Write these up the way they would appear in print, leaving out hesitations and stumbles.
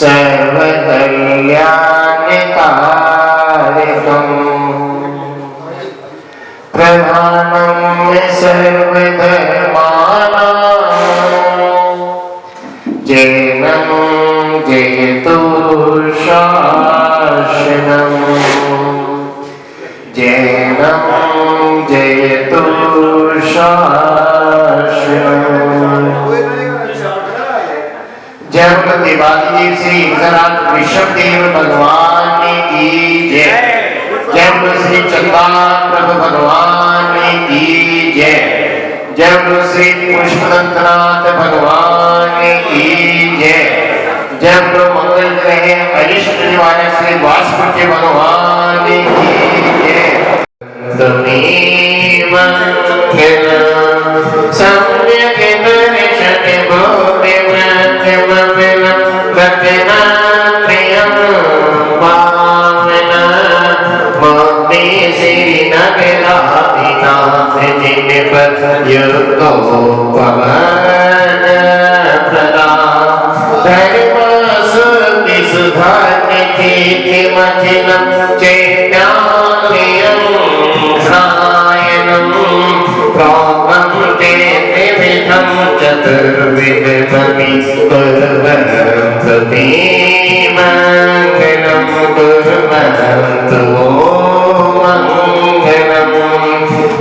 सर्वकल्याणकारिकम् प्रधानं सर्वधर्माणां जैनं जयतु शासनम् जैनं जयतु शासनम्। जय देवादिदेव श्री इंद्रनाथ ऋषभदेव भगवान की जय। जय श्री चंद्रनाथ प्रभु भगवान की जय। जय श्री पुष्पदंतनाथ भगवान की जय। जय मंगल ग्रह अरिष्ट निवारण श्री वासुदेव भगवान की जय। तमेव सम्यक् दर्शने भूमि मध्यमविलं रत्नात्रयं पावनं मोक्ति श्रीनगराधिनाथ जिनपदयुक्तो पवन प्रदान धर्मशुद्धि सुधानिधि मजिनं चैतन्यं श्रायणं प्रोक्तं ते त्रिविधं चतुर्विधमपि कुर्वन्तु ते मङ्गलं कुर्वन्तु मङ्गलं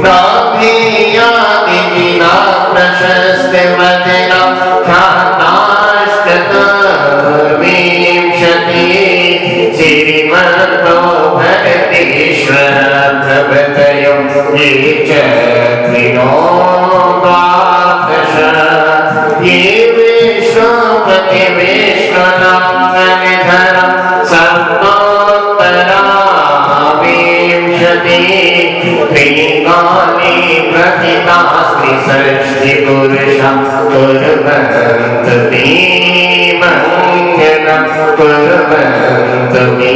नाभीयादिना प्रशस्तिवदनं ख्याताष्टविंशति श्रीमन्तो भरतीश्वर प्रभृतयं ये च त्रिनोदादश ये विष्णुपति विष्णुनामनिधनं सप्तोत्तरा विंशति त्रिकाली प्रथितास्ति षष्ठिपुरुषं कुर्वन्तु ते मङ्गलं कुर्वन्तु ते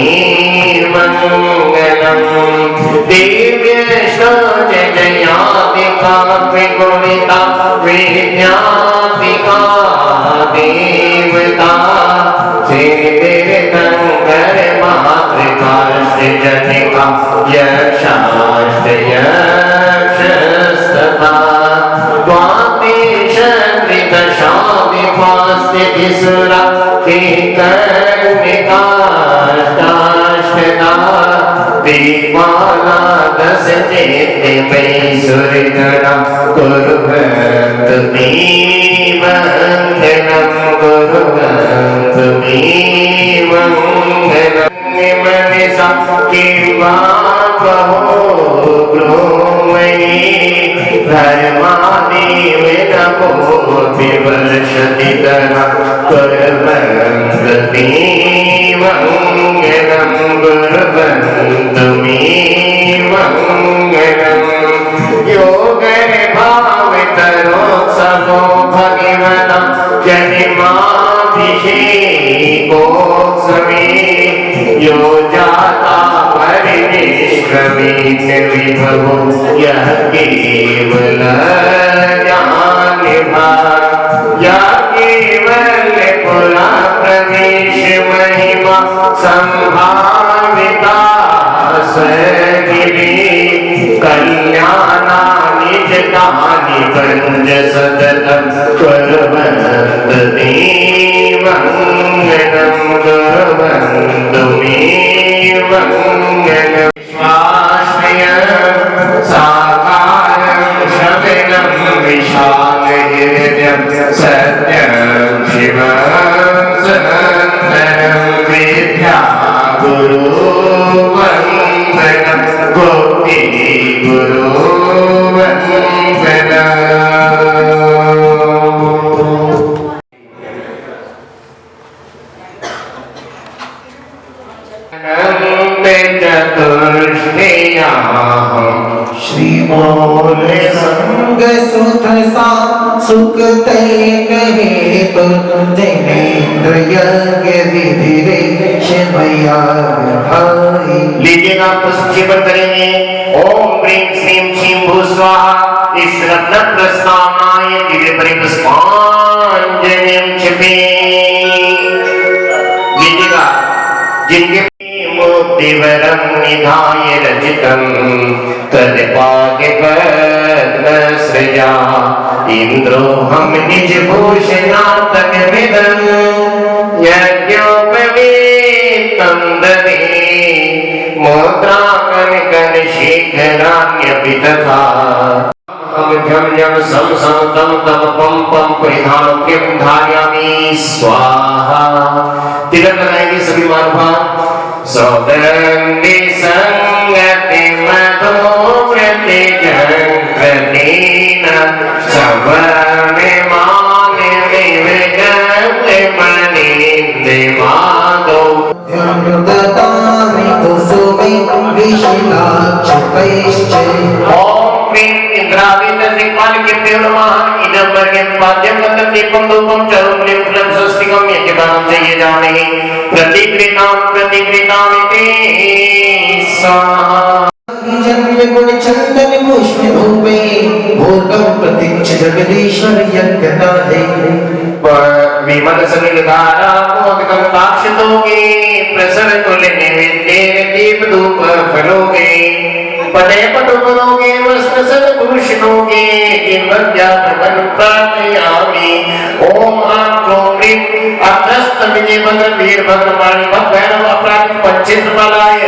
मङ्गलम्। दिव्यश्लो जय जयादिका त्रिगुणिता विद्यादिका देवता श्रीतीर्थंकर मातृकाश्रिजनिका यक्षाश्रयक्षस्तथा द्वादशत्रिदशादिपास्तिसुरा केकर्णिकाष्टाष्टदा दीपानादश चेत्तिपैसुरिगणं कुर्वन्तु ते मङ्गलं कुर्वन्तु ते मङ्गलं। निमनिसा किं वा कहो ब्रूमयि धर्मादिवेदकोऽपि वर्षतितरं कुर्वन्तु ते मङ्गलं कुर्वन्तु मे मङ्गलम्। योगर्भावितरोत्सवो भगवतं जनिमाभिषेकोत्सवे यो जाता परिनिष्क्रमेण विभवो यः केवलज्ञानिभाक् यः केवलपुरा प्रवेश महिमा संभाविता स्वगिरि कल्याणानि जतानि पञ्च सततं कुर्वन्तु ते मङ्गलं कुर्वन्तु मे मङ्गलम्। विश्वाश्रयं साकारं शबिनं विशालहृदयं सत्यं शिवं सुन्दरं विद्यागुरुवन्दनं भक्तिगुरुवन्दनं। श्रीमोल संग सुख सा सुख तय कहे तो जैनेन्द्र यज्ञ विधि रे शिवया भाई। लीजिएगा पुष्टिपन करेंगे। ओम प्रीम श्रीम क्षीम भू स्वाहा। इस रत्न प्रस्तावनाय दिव्य परिपुष्पांजलिं क्षिपे। दिवरं निधाय रचितं तत्पादिपद्मसृजा इन्द्रोऽहं निजभूषणात्मकमिदं यज्ञोपवीतं ददे मुद्राकनिकनिशीघ्राण्यपि तथा झम झम सम सम तम तम पम पम परिधानोक्यम धारयामि स्वाहा। तिलक लगाएंगे सभी महानुभाव। सौगंधि संगति मधुव्रति जंगलीन सवर्ण मान विवेगंत मनींद्र माधो ददामि कुसुमे विशिलाक्षतैश्च इंद्रादिपाल के इदम वर्गें पाद्यम दीपम धूपम चरुम लिंफलम स्वस्तिकम यज्ञदानम चाहिए जाने प्रतिकृतामिते स्वाहा। जन्म गुण चंदन पुष्प धूपे भूतम प्रतीक्ष जगदीश्वर यज्ञदाने विमल सलिल धारा मोदकम ताक्षितोगे प्रसर कुल निवेद्य दीप धूप फलोगे पटे पटुपलोगे वस्त्र सद्भूषणोगे किंवज्ञातमन प्रार्थयामि। ओम आं क्रों ह्रीं अत्रस्त विजयभद्र वीरभद्र माणि भैरव अपराध पंचितबलाय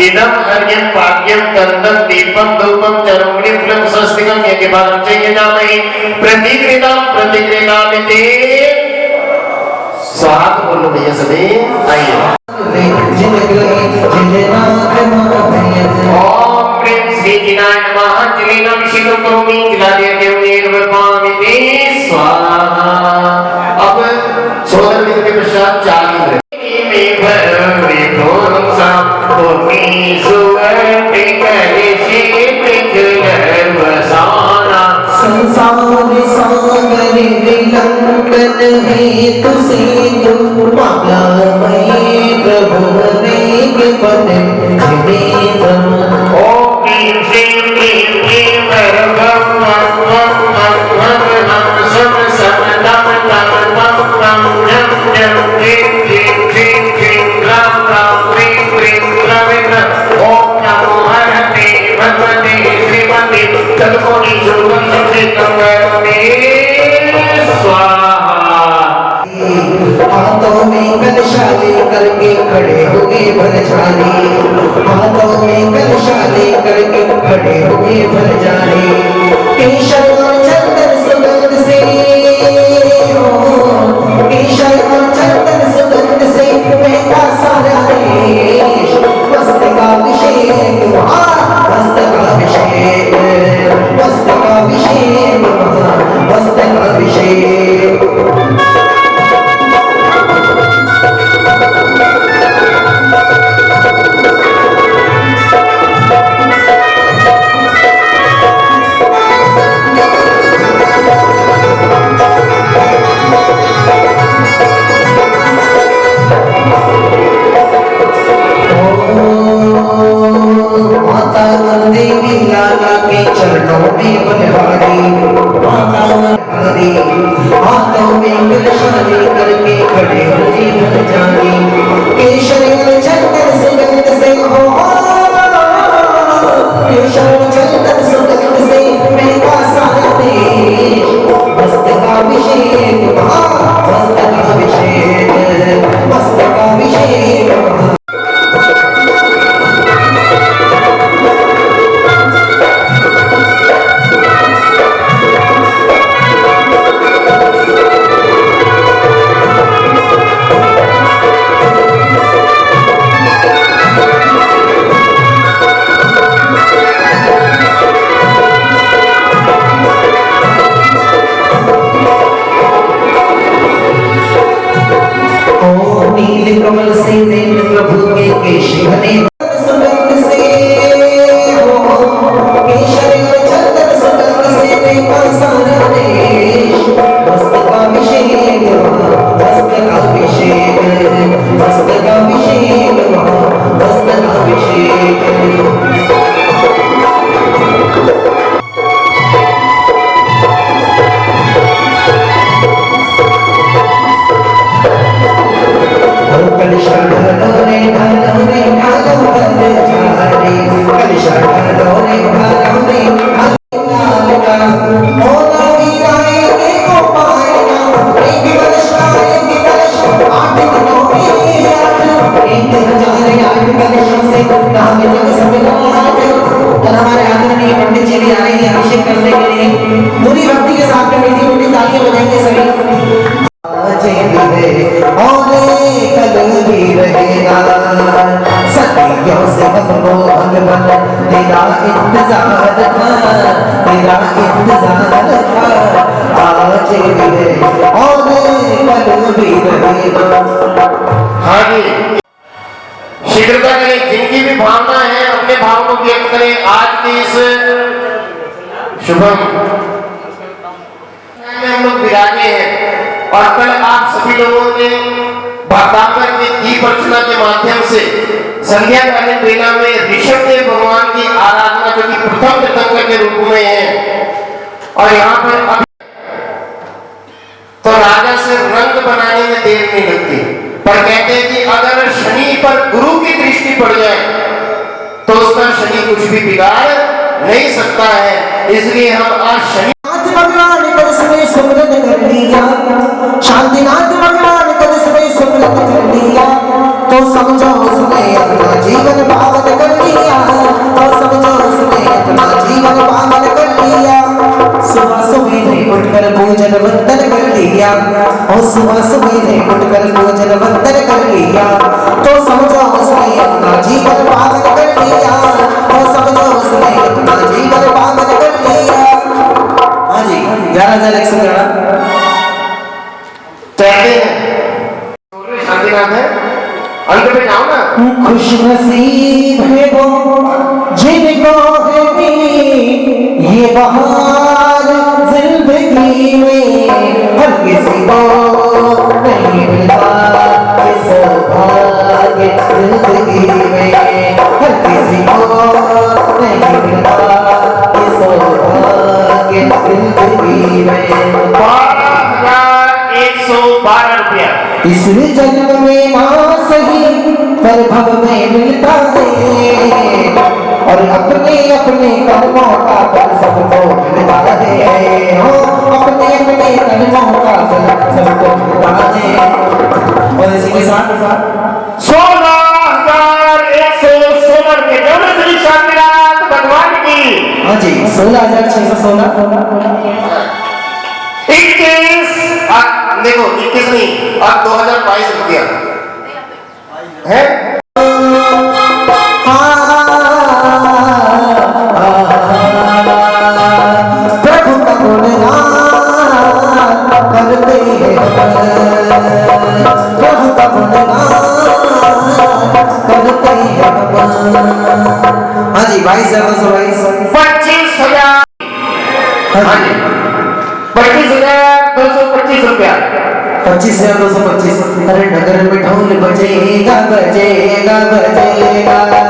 इदं हर्यं पाद्यं गन्धं दीपं धूपं चरुं लिंफलं स्वस्तिकं यज्ञभागं च यजामहे प्रतिकृतामिते स्वाहा। तो बोलो भैया सभी आइए। श्री जिनाय नमः जिनेन अभिषेकं करोमि जिलादेवदेवनेर्वपामिते स्वाहा। अब 16 दिन के पश्चात 40 में भरविभों सा भूमि सुवर्ति कलिशे पृथ्वीर्वसाना संसार सागर विलंबन हेतु सेतु मंगलमय प्रभु नेक पद निवेदन। हाथों में कलशाले करके खड़े हुए भरजाने हाथों में कलशाले करके खड़े हुए भरजाने केशर और चंदन सुगंध से केशर और चंदन सुगंध से महका सारा देश मस्तकाभिषेक मस्तकाभिषेक मस्तकाभिषेक मस्तकाभिषेक। चरणों में बलिहारी माता हरी हाथों में कलशाले करके खड़े हुए भरजाने केशर चंदन सुगंध से हो केशर चंदन सुगंध से महका सारा देश मस्तकाभिषेक मस्तकाभिषेक मस्तकाभिषेक। कमल से नेत्र प्रभु के केश घने सुगंध से हो केशर चंदन सुगंध से महका सारा देश मस्तकाभिषेक मस्तकाभिषेक मस्तकाभिषेक मस्तकाभिषेक। कलश ढलो रे ढलो रे ढलो शरण डोरे घरोरे लाल का मोला भी गाएंगे को पाएगा एक वर्ष आठ दिनों में 1008 कलशों से नाम जग समिला और हमारे आदरणीय पंडित जी भी आएंगे अभिषेक करने के लिए। पूरी भक्ति के साथ में मीठी मीठी तालियां बजाएंगे सभी। आज भी है और कल भी रहेगा सदियों से हमको भगवान तेरा इंतजार था आज भी है और कल भी रहेगा। हाँ जी, शीघ्रता करें, जिनकी भी भावना है अपने भाव को व्यक्त करें आज की इस शुभम में हम लोग विराजे हैं। और कल आप सभी लोगों ने भक्तांबर के दीप अर्चना के माध्यम से संध्याकालीन बेला में ऋषभदेव भगवान की आराधना जो कि प्रथम तीर्थंकर के रूप में है। और यहाँ पर अभी तो राजा से रंग बनाने में देर नहीं लगती, पर कहते हैं कि अगर शनि पर गुरु की दृष्टि पड़ जाए तो उसका शनि कुछ भी बिगाड़ नहीं सकता है। इसलिए हम आज शनि भगवान कद समय सुमरन कर लिया, शांतिनाथ भगवान कद समय सुमरन कर लिया तो समझो उसने अपना जीवन पावन कर लिया, तो समझो उसने अपना जीवन पावन कर लिया। सुबह सवेरे उठकर पूजन वंदन कर लिया, और सुबह सवेरे उठकर पूजन वंदन कर लिया तो समझो उसने अपना जीवन पावन कर लिया, तो समझो उसने अपना जीवन पावन कर लिया। हाँ जी, 11,111 कहते हैं शांतिनाथ है, अंत में जाओ ना। खुश नसीब है वो जिनको है ये बहार जिंदगी में, हर किसी को नहीं मिलता ये सौभाग्य जिंदगी में, हर किसी को नहीं मिलता ये सौभाग्य जिंदगी में। 12,112 रुपया इस जन्म में ना सही पर भव में मिलता है, और अपने अपने कर्मों का फल सबको मिलता है। हो अपने अपने कर्मों का फल सबको मिलता है। और इसी के साथ 16,116 रुपये जब श्री शांतिनाथ भगवान की। हाँ जी, 16,616 21 देखो 21 नहीं, अब 2022 रुपया है। प्रभु का गुणगान करते हैं, प्रभु का गुणगान करते हैं। हाँ जी, 22,222 25,000। हाँ जी, 25,225 रुपया 25,225। अरे नगर में ढोल बजेगा बजेगा बजेगा, कब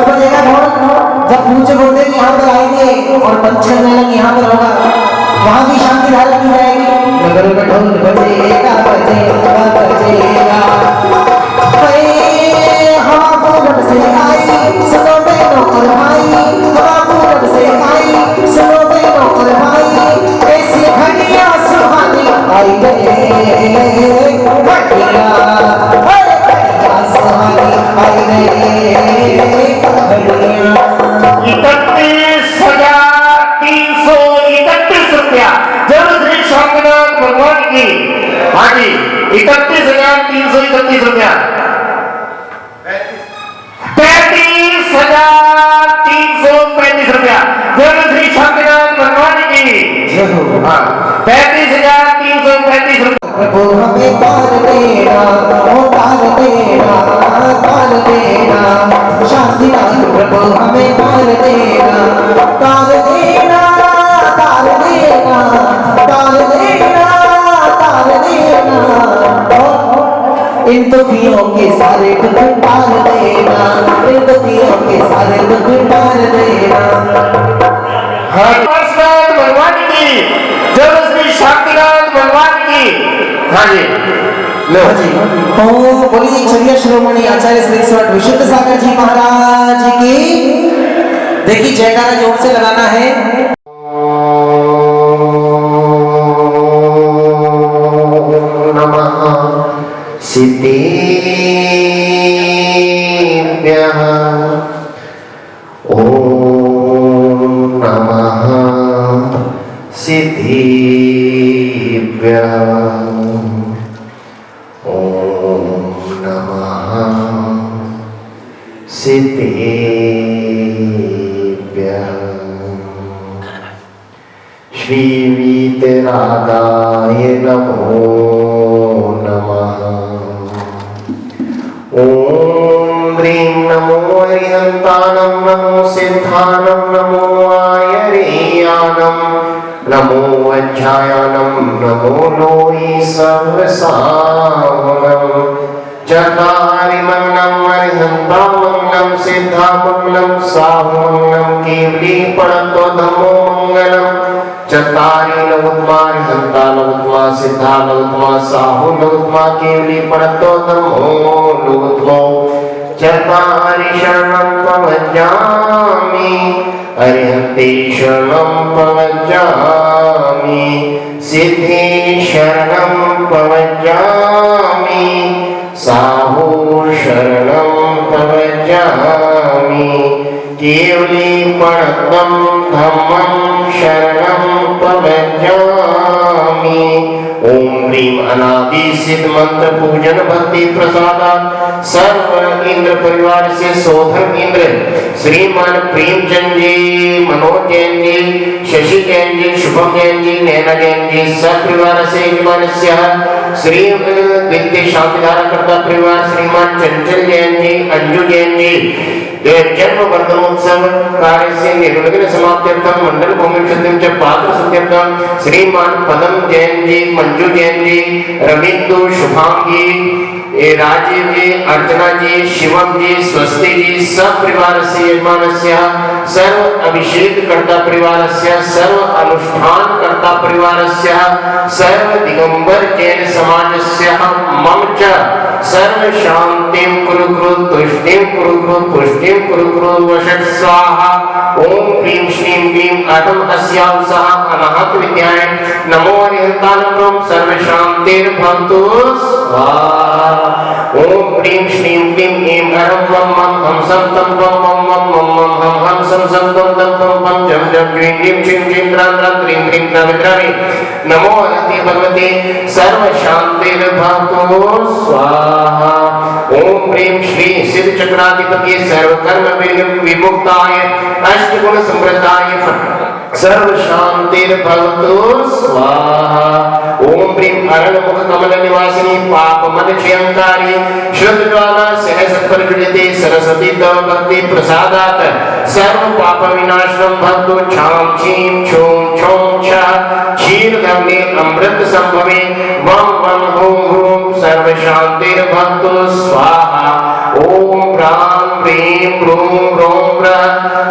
बजेगा ढोल? जब पूज्य गुरुदेव यहाँ पर आएंगे और पंचन मेलन यहाँ पर होगा, वहाँ भी शांति धारा की जाएगी। नगर में ढोल बजेगा बजेगा बजेगा, हवा पूरब से आई सुनो बहनों और भाई, हवा पूरब से आई सुनो बहनों और भाई, ऐसी घड़ियां सुहानी आई गए, घड़ियां सुहानी आई गए, घड़ियां 31,331 रुपया जब श्री शांतिनाथ भगवान की। हाँ जी, 31,331 रुपया 35,335 रुपया जब श्री शांतिनाथ भगवान की। हाँ, 35,335 रुपया। प्रभु हमें तार देना, ओ तार देना, तार देना, शांतिनाथ प्रभु हमें तार देना, तार देना, तार देना, तार देना, तार देना, इन दुखियों के सारे दुख टाल देना, इन दुखियों के सारे दुख टाल देना। हाँ, भगवान की जब श्री शांतिनाथ भगवान की। हाँ जी, लो हाँ जी। तो बोलिए चलिए श्रोमणी आचार्य श्री स्वर्ण विशुद्ध सागर जी महाराज की। देखिए जयकारा जोर से लगाना है। सिद्धिभ्यः ओम नमः सिद्धिभ्यः ओम नमः सिद्धिभ्यः। श्री वीतरागाय नमो नमः। ओम ह्रीं नमो अरिहंतानं नमो सिद्धानं नमो आयरेयानं नमो वज्रायानं नमो लोहि सर्वसामनं चत्वारिमन्नं अरिहन्तामन्नं सिद्धामन्नं साहुमन्नं केवली पणतो धम्मो मंगलम् चत्तारि नवोत्मा अरिहन्ता नवोत्मा सिद्धा नवोत्मा साहु नवोत्मा केवली पणतो धम्मो नवोत्मो चत्वारि शरणं प्रवज्जामि अरिहन्ते शरणं प्रवज्जामि सिद्धि शरणं प्रवज्जामि साहु शरणं प्रवज्जामि केवली पणत्वं धम्मं शरणं प्रवज्जामि। ओम ह्रीं अनादि सिद्ध मंत्र पूजन भक्ति प्रसादात् सर्व इंद्र परिवार से शोधन इंद्र श्रीमान प्रेमचंद जी, मनोज जैन जी, शशि जैन जी, शुभम जैन जी, नैना जैन जी सब परिवार से यजमानस्य श्री विद्या शांतिधारा करता परिवार श्रीमान चंचल जैन जी, अंजू जैन जी जन्म वर्धनोत्सव कार्य से निर्विघ्न समाप्त्यर्थम मंडल भूमि शुद्धिं च पात्र शुद्ध्यर्थम श्रीमान पदम जैन जी, मंजू जैन जी, रविंदु शुभांगी राजीव जी, अर्चना जी, शिवम जी, स्वस्ति जी सब परिवार से यजमानस्य सर्व अभिषेक कर्ता परिवारस्य सर्व अनुष्ठान कर्ता परिवारस्य सर्व दिगंबर जैन समाजस्य मम च सर्व शांतिं कुरु कुरु तुष्टिं कुरु कुरु पुष्टिं कुरु कुरु वषट् स्वाहा। ओम ह्रीं श्रीं क्लीं अहम् अस्यां सह अनाहत विद्याय नमो अरिहन्तानं सर्व शांतिर्भवतु स्वाहा। ओम ह्रीं श्रीं क्लीं ऐं अहं वं मं हम सं तं वं मं मं मं मं हम हम सं सं तं तं पं पं जं जं क्लीं क्लीं क्षीं क्षीं त्रां त्रां त्रीं त्रीं त्रामित्रामि नमो अनते भगवते सर्व शांतिर्भवतु स्वाहा। ओम ह्रीं श्री सिद्ध चक्राधिपति सर्व कर्म विमुक्ताय अष्टगुण समृद्धाय सर्व शांतिर्भवतु स्वाहा। ओम ह्रीं अरण मुख कमल निवासिनी पाप मन क्षयंकारी शुद्ध ज्वाला सहस परिज्वलिते सरस्वती तव भक्ति प्रसादात् सर्व पाप विनाशनं भवतु छां छीं छूं छौं छ क्षीर धमनी अमृत संभवे वं वं हुं हुं सर्व शांतिर्भवतु स्वाहा। ओम ह्रां ह्रीं ह्रूं ह्रौं ह्रः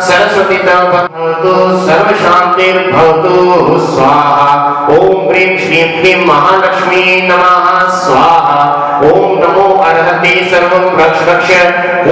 सरस्वती तव भवतु सर्व शांतिर्भवतु स्वाहा। ओम ह्रीं श्रीं क्लीं महालक्ष्मी नमः स्वाहा। ओम नमो अर्हते सर्वं रक्ष रक्ष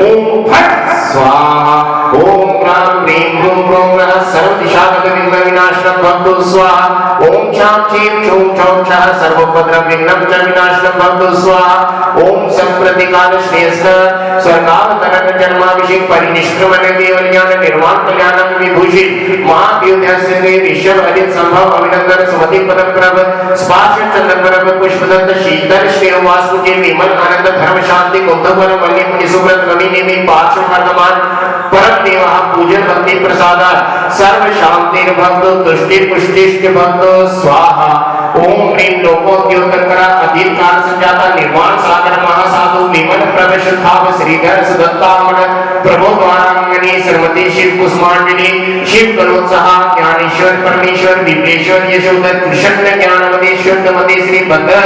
ओम फट् स्वाहा। ओम ह्रां ह्रीं ह्रूं ह्रौं ह्रः सर्व दिशागत विघ्न विनाशनं भवतु स्वाहा। ओम छां छीं छूं छौं छः सर्वोपद्रव विघ्नं च विनाशनं भवतु स्वाहा। ओम संप्रतिकाल श्रेयस्कर स्वर्गावतरण जन्माभिषेक परिनिष्क्रमण केवल ज्ञान निर्वाण कल्याण विभूषित महाव्यूध्यस्य विश्व अदित संभव अभिनंदन सुमति पदम प्रभ स्पर्श चंद्र प्रभ पुष्पदत्त शीतल श्रेय वासुदेव विमल आनंद धर्म शांति कुंभवन मल्ली मुनि सुब्रत रवि नेमि पार्श्व वर्धमान परम देवः पूजन भक्ति प्रसादा सर्व शांतिर्भवतु तुष्टि पुष्टिश्च भवतु स्वाहा। ओम ह्रीं लोकोद्योतकरा अधीर काल संजाता निर्वाण सागर महासाधु विमल प्रवेश थाव श्रीधर सुदत्तामण प्रभो द्वारांगनी श्रीमती शिव कुसुमांजलि शिव करोत्साह ज्ञानेश्वर परमेश्वर विप्रेश्वर यशोधर कृष्ण ज्ञानवदेश्वर नमते श्री भद्र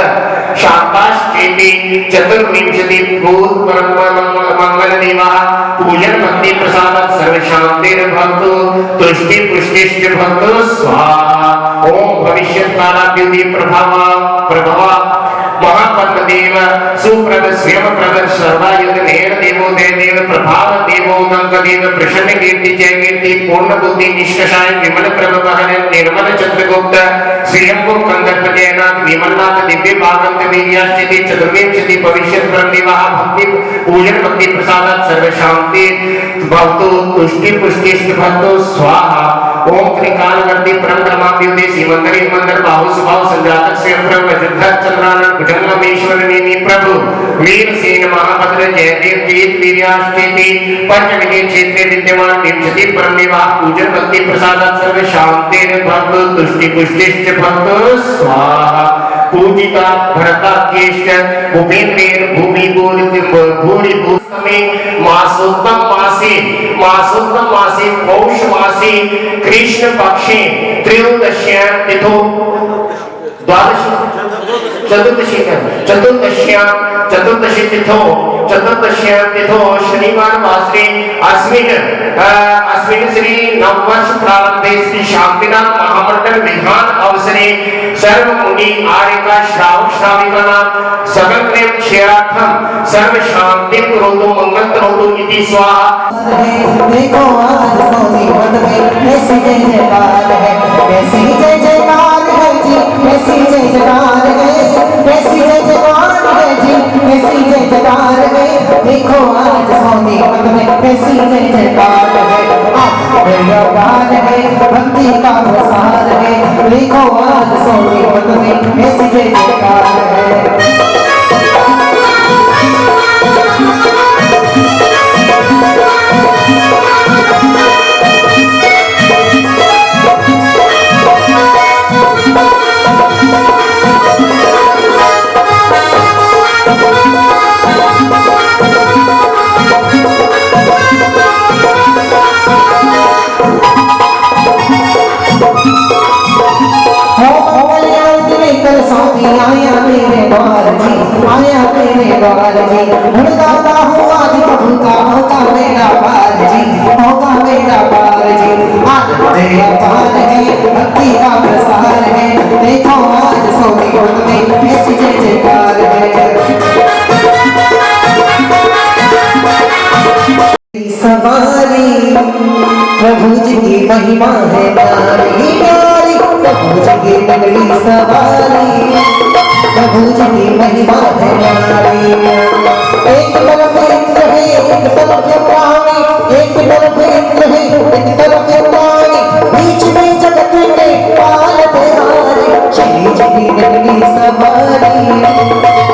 शांताश्चेति चतुर्विंशति भूत मंगल देवः पूजन भक्ति प्रसाद सर्व शांतिर्भवतु तुष्टि पुष्टिश्च भवतु स्वाहा। ओम भविष्यत् कालाद्युति प्रभवा महापद्मदेव सुप्रद स्वयंप्रद सर्वायुध नेर देवो देव प्रभाव देवो नंक देव प्रसन्न कीर्ति जय कीर्ति पूर्ण बुद्धि निष्कषाय विमल प्रभ बहन निर्मल चंद्रगुप्त स्वयंभू कंदर्प जयनाथ विमलनाथ दिव्य भागवत वीर्याश्चिति चतुर्विंशति भविष्यत् ब्रह्मविवाह भक्ति पूजन भक्ति प्रसादात् सर्व शांति भक्तो तुष्टि पुष्टिष्ट भक्तो स्वाहा ओम त्रिकालवर्ती परम ब्रह्माभ्युदय सीमंदरी मंदर बाहु सुभाव संजातक से ब्रह्म वज्रधर चंद्रानन भुजंगमेश्वर नेमि प्रभु वीरसेन महाभद्र जयदेव जीत वीर्याष्टेति पंचविधि क्षेत्रे विद्यमान विंशति परम विवाह पूजन भक्ति प्रसादात् सर्व शांति भक्तो तुष्टि पुष्टिश्च भक्तो स्वाहा पूजिता भरता ज्येष्ठ भूपेन्द्र भूमि भूरि भूसमे मासोत्तम मासे पौष मासे कृष्ण पक्षे त्रयोदश्यां तिथो चतुर्दशी तिथो शनिवार वासरे अस्मिन् श्री नववर्ष प्रारंभे श्री शांतिनाथ महामंडल विधान अवसरे सर्व मुनि आर्यका श्राविकानां सकल प्रेम क्षेत्रार्थम सर्व शांति करोतु मंगल करोतु इति स्वाहा। देखो आज सोनी मत में ऐसी जय जयकार है, ऐसी जय जयकार है जी, ऐसी जय जयकार है, ऐसी जय जयकार है जी, ऐसी जय जयकार है। देखो आज सोनी मत में ऐसी जय जयकार है, जयकार है, भक्ति का प्रसार है। देखो आज सोनी मत में ऐसी जय जयकार है। आया मेरे द्वार जी, आया मेरे द्वार जी, ढूंढता हूँ आज प्रभु का होगा मेरा पार जी, होगा मेरा पार जी। आज मेरा पार है, भक्ति का प्रसार है। देखो आज सोनी मत में ऐसी जय जयकार है। सवारी प्रभु जी की महिमा है प्यारी प्यारी, प्रभु जी की नगरी सवारी, प्रभु जी की महिमा है प्यारी। एक तरफ इंद्र है, एक तरफ प्राणी, एक तरफ इंद्र है, एक तरफ प्राणी, बीच में जगत के पालनहारी। श्री जी की नगरी सवारी,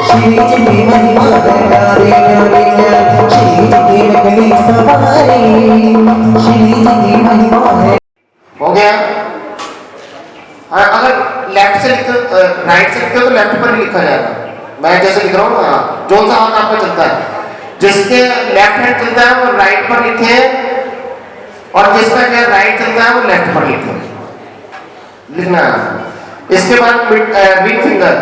श्री जी की महिमा है प्यारी प्यारी, श्री जी की नगरी सवारी, श्री जी की महिमा है। हो गया? अगर लेफ्ट से लिखते राइट से लिखते हो तो लेफ्ट पर ही लिखा जाएगा। मैं जैसे लिख रहा हूँ ना, जो सा हाथ आपका चलता है, जिसके लेफ्ट हैंड चलता है वो राइट पर लिखे, और जिसका क्या राइट चलता है वो लेफ्ट पर लिखे, लिखना है। इसके बाद रिंग फिंगर,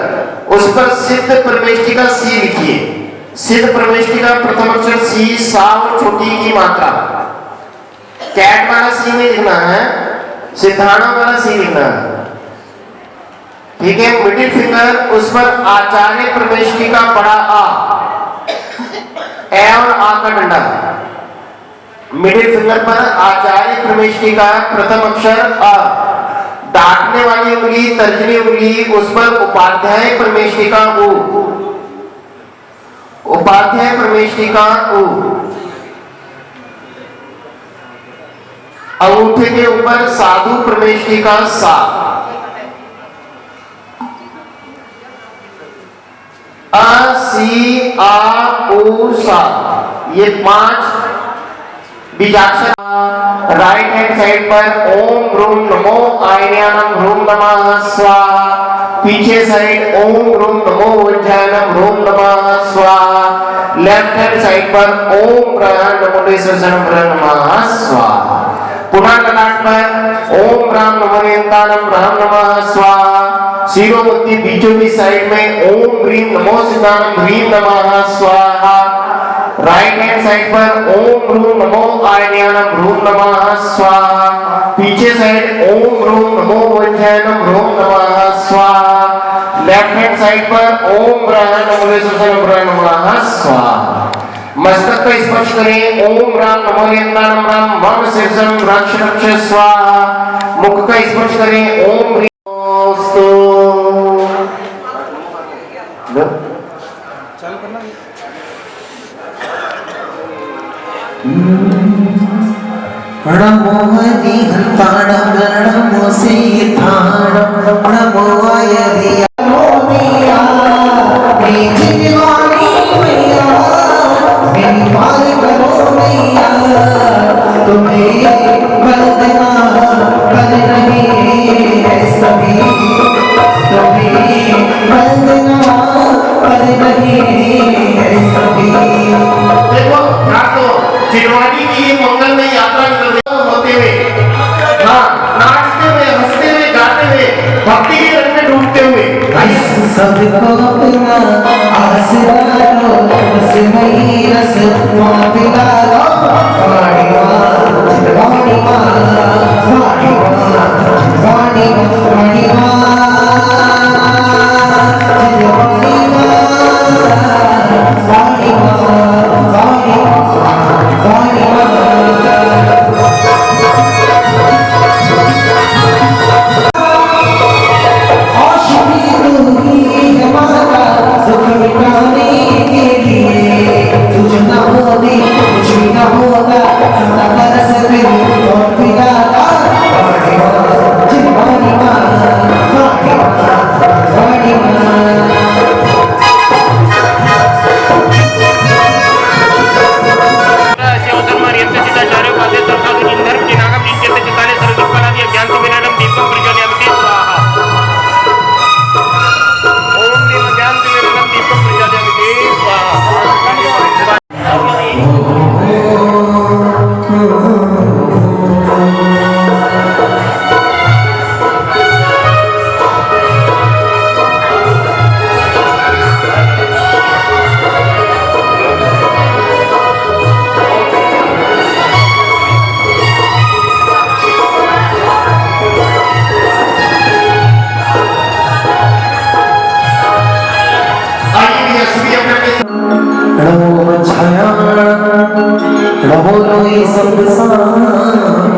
उस पर सिद्ध परमेष्टि का सी लिखिए। सिद्ध परमेष्टि का प्रथम अक्षर सी, सा और छोटी की मात्रा। कैट वाला सी नहीं लिखना है, सिद्धाणा वाला सी लिखना है, ठीक है। मिडिल फिंगर, उस पर आचार्य परमेष्टि का बड़ा आ, ए और आ का डंडा। मिडिल फिंगर पर आचार्य परमेष्टि का प्रथम अक्षर अ। दाटने वाली उंगली, तर्जनी उंगली, उस पर उपाध्याय परमेष्टि का उ, उपाध्याय परमेष्टि का उ। अंगूठे के ऊपर साधु परमेष्टि का सा। अ सी आ उ सा, ये 5 बीजाक्षर। राइट हैंड साइड पर ओम रूम नमो आयनानम रूम नमः स्वाहा। पीछे साइड ओम रूम नमो वज्रानम रूम नमः स्वाहा। लेफ्ट हैंड साइड पर ओम ब्रह्म नमोदेश्वरम नमः स्वाहा। पुनः ललाट पर ओम राम नमोनेतानम ब्रह्म नमः स्वाहा। शिरोमुक्ति बीचों की साइड में ओम ह्रीम नमो सिद्धानम ह्रीम नमः स्वाहा। राइट हैंड साइड पर ओम रूम नमो आयनानम रूम नमः स्वाहा। पीछे साइड ओम रूम नमो वज्रानम रूम नमः स्वाहा। लेफ्ट हैंड साइड पर ओम ब्रह्म नमो नमः स्वाहा। मस्तक को स्पर्श करें, ओम राम नमो यन्तानम राम मम शीर्षम रक्ष रक्ष स्वाहा। मुख का स्पर्श करें, ओम ह्रीस्तु। नमो हरिहंताणं नमो सीताणं नमो आयरिया मोनिया मेरी दीवानी मैया मेरी माल करो मैया तुम्हें वंदना कर रही है सभी तुम्हें वंदना कर रही है सभी। देखो चिरवानी की ये मंगलमय यात्रा होते हुए, हाँ, नाचते हुए, हंसते हुए, गाते हुए, भक्ति के रंग में डूबते हुए, सबको अपना आसरा लो, बस वही रस माँ पिला लो। वाणी माँ, वाणी माँ, वाणी माँ, वाणी माँ, वाणी माँ, वाणी माँ, वाणी माँ।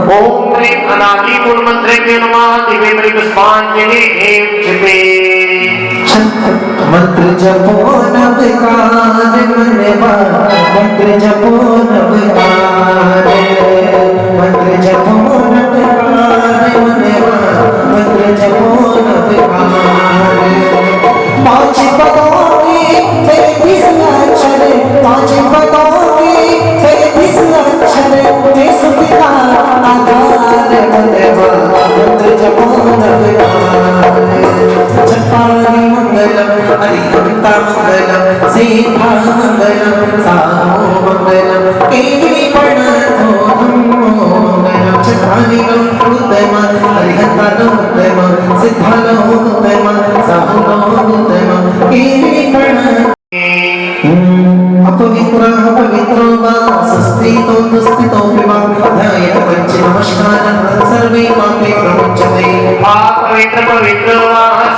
ओम ह्रीं अनादि मूल मंत्रे के नमः दिव्य मणि पुष्पांजलि छिपे। मंत्र जपो नवकार मनवा मंत्र जपो नवकार मंत्र जपो नवकार मनवा मंत्र जपो नवकार। पांच पदों की 33 अक्षर, पांच पदों की 33 अक्षर, सुखा आधार मनवा मंत्र जपो नवकार। जपानि मंगलम हरिहंता मंगलम सीता मंगलम साहो मंगलम केवली प्रणतो मंगलम। जपानि उत्तम हरिहंता उत्तम सीता उत्तम साहो उत्तम केवली प्रणतो। अपवित्र अपवित्रो वा सुस्थितो दुस्थितो विवा ध्यायेत पंच नमस्कारं सर्वे पापे प्रमुच्यते। पवित्र पवित्र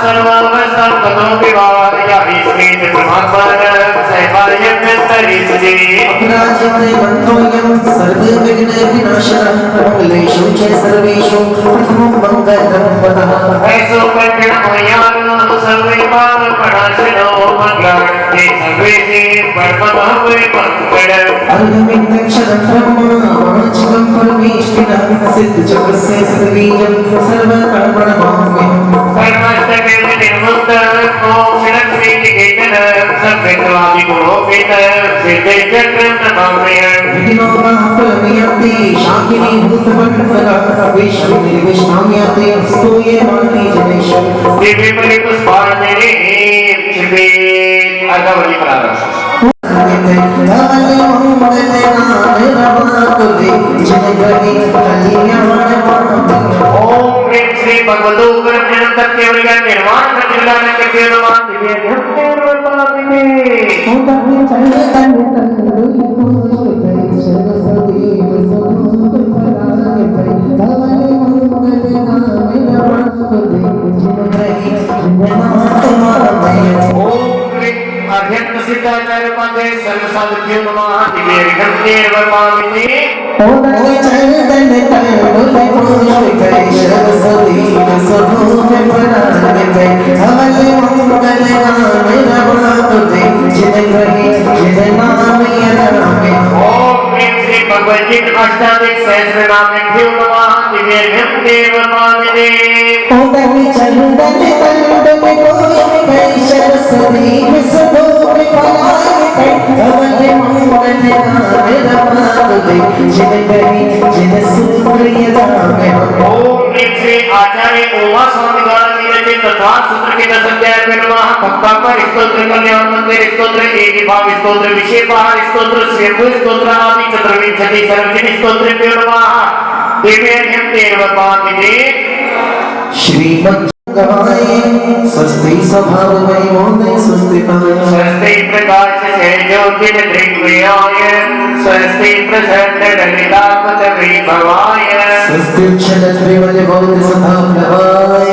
सर्वतो विवाहयास्मिन् परमात्मनः सैवायम्यन्तरिषजे। अपराजिते मन्त्रोऽयं सर्वविघ्न विनाशनः मंगलेषु च सर्वेषु प्रथमं मंगलं वदः। ऐसो कठिनमयानो सर्वे पापनाशनो मंगलार्थे सर्वेषु परमः मंगलम्। अर्धमिन्दक्षरं ब्रह्मा वाचिकं परमेष्ठिनः सिद्धचक्रस्य सर्वबीजं सर्वकर्मणमाम्यहम्। कर्मष्टके निर्मुक्तः मोक्षलक्ष्मीनिकेतनः सद्विद्वादिगुणोपेतः सिद्धचक्रं नमाम्यहम्। विघ्नोपफलमियन्ति शाकिनी भूतपण्डफला वेशं निर्विष्णाम्यते स्तूये मानि जनेषु। दिव्य बलि पुष्पांजलि छिपे। अर्घवली प्रारंभ। ओम ह्रीं श्री भगवतो उग्रज्ञानं तत्केवलं निर्वाण प्रतिलानं करते नमः दिव्य ध्यान ओढ़े चंदन तंडुल पुष्प कैशव सुदीन स्वरूप बनाने में धवल मंगल गान रवा तुझे जिन कहे जिन नाम यनामे ओम प्रेम श्री भगवत गीत अष्टादश सहस्र नाम नमः दिव्य देव मानने ओढ़े चंदन तंडुल पुष्प कैशव सुदीन स्वरूप बनाने में धवल मंगल गान रवा तुझे जिन कहे जिन सूर्य नामे ओम प्रेम श्री आचार्य उमा स्वामी द्वारा विरचित तथा सूत्र के 10 अध्याय में नमः भक्तात्मा स्तोत्र कल्याण मंदिर स्तोत्र एक भाव स्तोत्र विषय पहाड़ स्तोत्र स्वयं स्तोत्र आदि चतुर्विंशति सर्वजन स्तोत्र नमः दिव्य देव पावने श्रीमद् गवाए स्वस्ति स्वभाव वैमोदय स्वस्ति पाए स्वस्ति प्रकाश से ज्योति दृग्वियाय स्वस्ति प्रसन्न ललितापत विभवाय स्वस्ति क्षणत विमल बौद्ध स्वभाव नवाय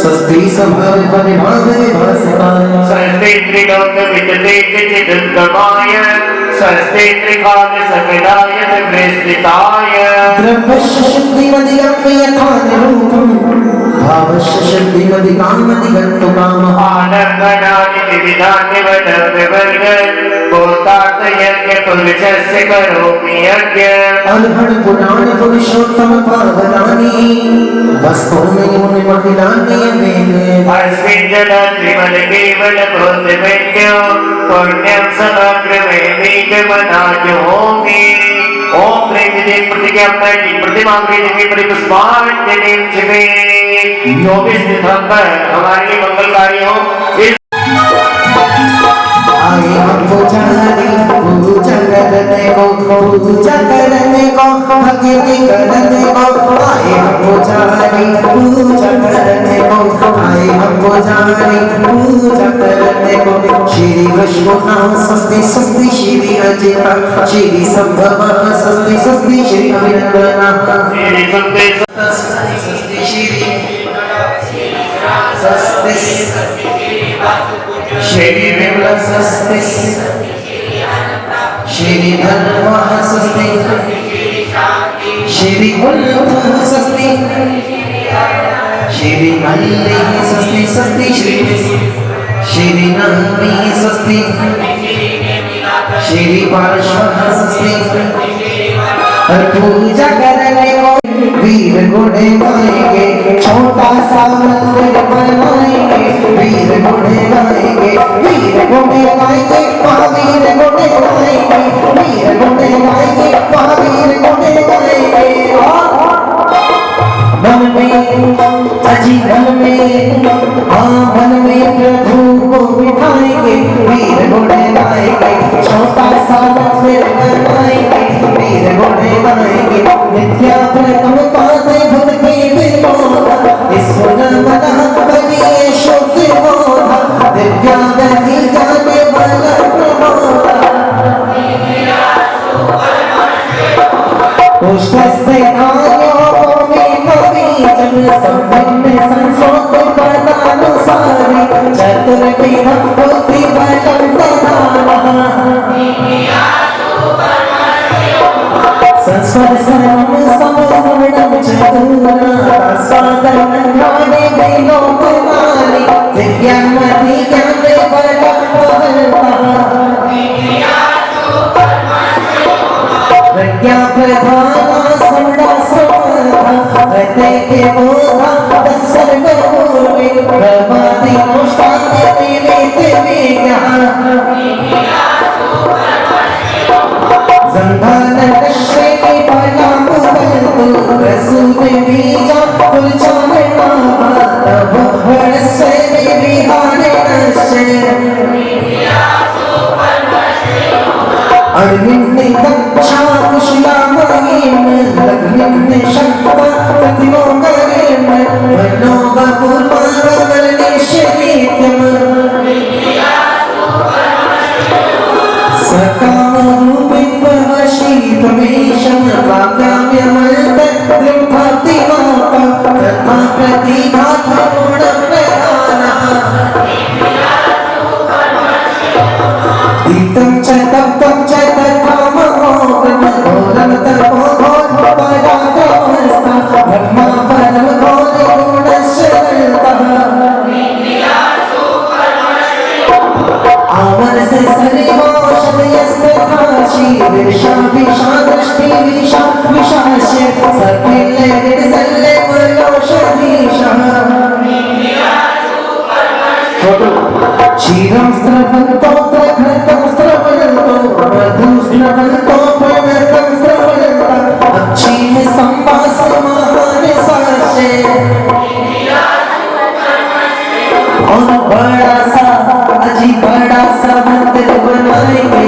स्वस्ति स्वभाव परिभाग विभासकाय स्वस्ति त्रिलोक विदते चिदुद्गमाय स्वस्ति त्रिकाल सकलाय विस्तृताय द्रव्यस्य शक्तिमदि अम्बे यथान रूपम भावस्य शक्तिमदि कामदि गन्तु कामः आनंदनानि विविधानि वदव्यवर्ग भूतार्थ यज्ञ पुरुषस्य करोमि यज्ञ अलहण पुराण पुरुषोत्तम पावनानि वस्तूनि मुनि महिलानि वेदे अस्मिन् जलत्रिमल केवल भूतवेद्यो पुण्यं समग्र वैदिकमनाजुहोमि ओम प्रेम देव प्रतिज्ञा प्रतिमा देवी प्रतिपुष्पांजलि छिपे 24 दिसंबर हमारे लिए मंगलकारी हो आए हम पुजारी पूजा करने को भक्ति करने को आए हम पुजारी पूजा करने को आए हम पुजारी पूजा करने को श्री विष्णुना स्वस्ति स्वस्ति श्री अजिता श्री संभव स्वस्ति स्वस्ति श्री अभिनंदना श्री सुखदेव स्वस्ति श्री स्वस्ति श्री विमल स्वस्ति श्री धर्म स्वस्ति श्री उल्लभ स्वस्ति श्री नल्ली स्वस्ति स्वस्ति श्री नंदी स्वस्ति श्री पार्श्व स्वस्ति पूजा करने को वीर घोड़े गाएंगे छोटा सा मंदिर बनाएंगे वीर घोड़े गाएंगे वीर घोड़े गाएंगे महावीर घोड़े गाएंगे वीर घोड़े गाएंगे महावीर घोड़े गाएंगे मन में अजी मन में मन में प्रभु को बिठाएंगे वीर घोड़े गाएंगे छोटा सा मंदिर बनाएंगे वीर घोड़े गाएंगे नित्या प्रथम पाते भक्ति विमोदा ईश्वर मना बलिए शुद्ध बोधा दिव्या गति जाने वाला प्रमोदा पुष्पस्ते आयो में कवि जन संपन्न संसोत पदानुसारी चतुर्विधम बुद्धि बलम ददाना संस्वर सर्वम समस्तम चतुरा साधन नाने वेलो कुमारी दिव्यामति ज्ञान बलम प्रज्ञा प्रधाना समड़ा समधा हृदय के बोधा सर्व पूर्वे प्रभाति नोष्टांग देवे संधान श्रेणी फला मुबंतु रसूल बीजा पुलचान सल्ले सल्ले बोलो शरीशाह क्षीरस्त्रवन्तो प्रघृतस्त्रवन्तो मधुस्त्रवन्तो प्रवर्तस्त्रवन्तो अक्षीण संवासमान साशे और बड़ा सा अजी बड़ा सा मंदिर बनाएंगे।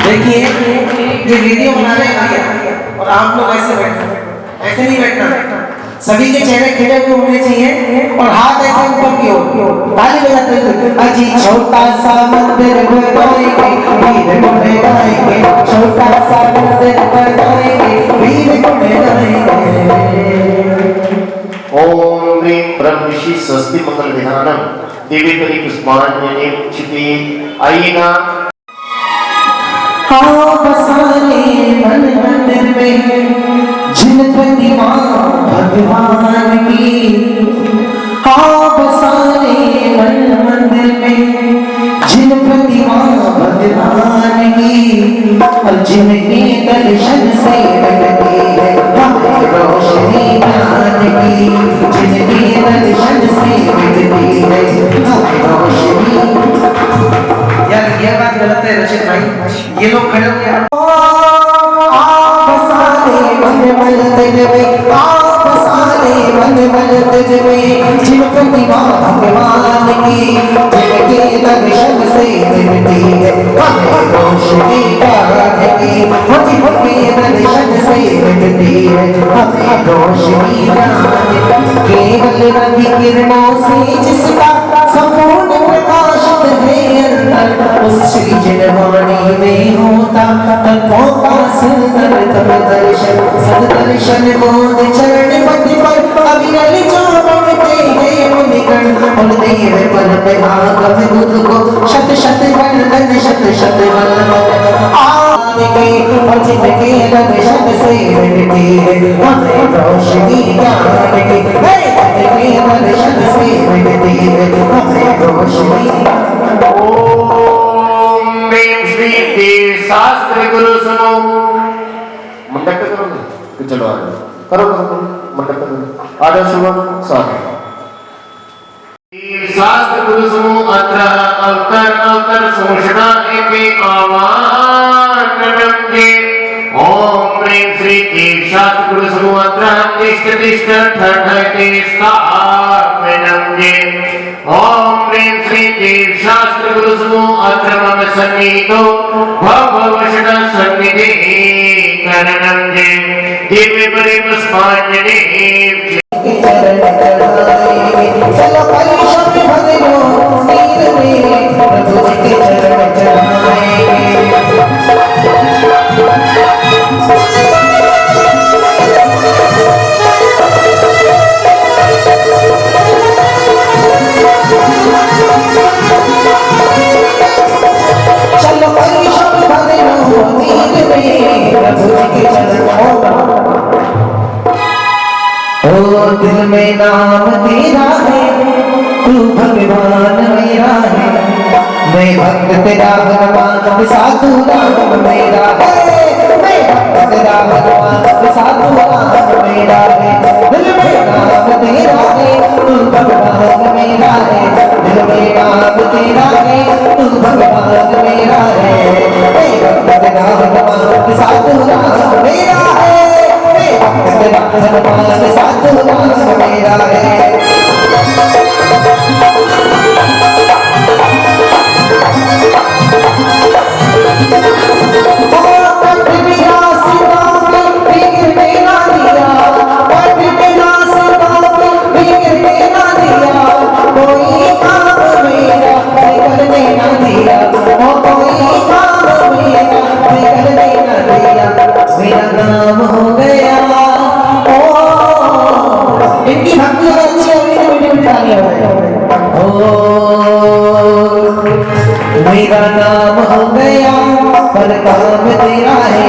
देखिए ये वीडियो बना रहे हैं और आप लोग ऐसे बैठना, ऐसे नहीं बैठना, सभी के चेहरे खिले हुए होने चाहिए और हाथ ऐसे ऊपर की ओर ताली बजाते हुए अजी छोटा सा मंदिर बनाएंगे वीर को बनाएंगे, छोटा सा मंदिर बनाएंगे वीर को बनाएंगे। ओम ह्रीं ब्रह्मषि स्वस्ति मंगल विधानम देवी करी पुष्पांजलि क्षिति। आइए ना हाँ बसाने मन मंदिर में जिन प्रतिमा भगवान की, हाँ बसाने मन मंदिर में जिन प्रतिमा भगवान की और जिनके दर्शन से मिलती है हमें रोशनी ज्ञान की, जिनके दर्शन से मिलती है हमें रोशनी। यार ये बात गलत है रशिद भाई, ये लोग खड़े हो गए आप बसाने मन मंदिर में, आप बसाने मन मंदिर में जिन प्रतिमा भगवान की, जिनके दर्शन से मिलती है हमें रोशनी ज्ञान की, जिनके दर्शन से मिलती है हमें रोशनी ज्ञान की। केवल रवि किरणों से जिसका संपूर्ण प्रकाशित है अंतर, उस श्री जनवाणी में होता तत्वों का सुंदर तम दर्शन, सददर्शन बोध चरण पद पर अविरल जो बढ़ते हैं मुनिगण, और देव पर पे आगम बुद्ध को शत शत वंदन शत शत वंदन। आगे और जिनके दर्शन से मिलती है हमें रोशनी ज्ञान की, जिनके दर्शन से मिलती है हमें रोशनी। ओम ह्रीं श्री देव शास्त्र गुरु सुनो। मंडप पे करोगे तो चलो आ जाओ, करो करो करो मंडप पे करो, आ जाओ शुभ स्वागत। शास्त्र गुरु सुनो अत्र अवतर अवतर सोषणा एपे आवाहन नमते। ओम ह्रीं श्री देव शास्त्र गुरु सुनो अत्र तिष्ठ तिष्ठ ठठते स्थापनम्ये। ओम ह्रीं श्री देव शास्त्र गुरु सुनो अत्र मम सन्निहितो भववशण सन्निधि करणम्ये। दिव्य परे पुष्पांजलि चलो परिश्रम भजनो नीर में प्रभु जी के चरण चढ़ाएंगे। चलो परिश्रम भजनो नीर में प्रभु जी के चरण। ओ दिल में नाम तेरा है तू भगवान मेरा है, मैं भक्त तेरा भगवान साधु राम मेरा है, मैं भक्त तेरा भगवान साधु राम मेरा है। दिल में नाम तेरा है तू भगवान मेरा है, दिल में नाम तेरा है तू भगवान मेरा है, मैं भक्त तेरा भगवान साधु राम मेरा है, मैं भक्त तेरा भगवान साधु राम मेरा है। मेरा नाम हो गया इनकी भक्ति अच्छी मेरा नाम हो गया पर काम तेरा है,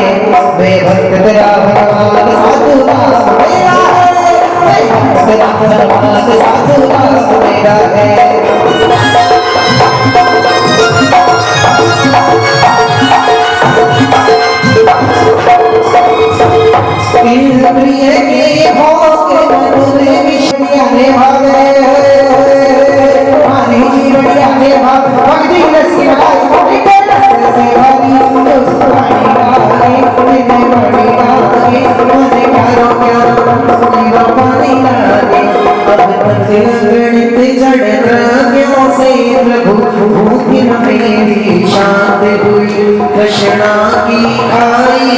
मैं भक्त तेरा भगवान साधु राम मेरा है, मैं भक्त तेरा भगवान साधु राम मेरा है। इंद्र प्रिय के भोग मधुर विषया ने भावे पानी जी बढ़िया ने भाव भक्ति रस की मलाई इतने रस से भरी उस पानी लागे इतने बड़ी लागे मुझे प्यारो प्यारो मेरा पानी लागे अब तक गणित जड़ द्रव्यों से प्रभु भूखी मेरी शांत हुई कृष्णा की खाई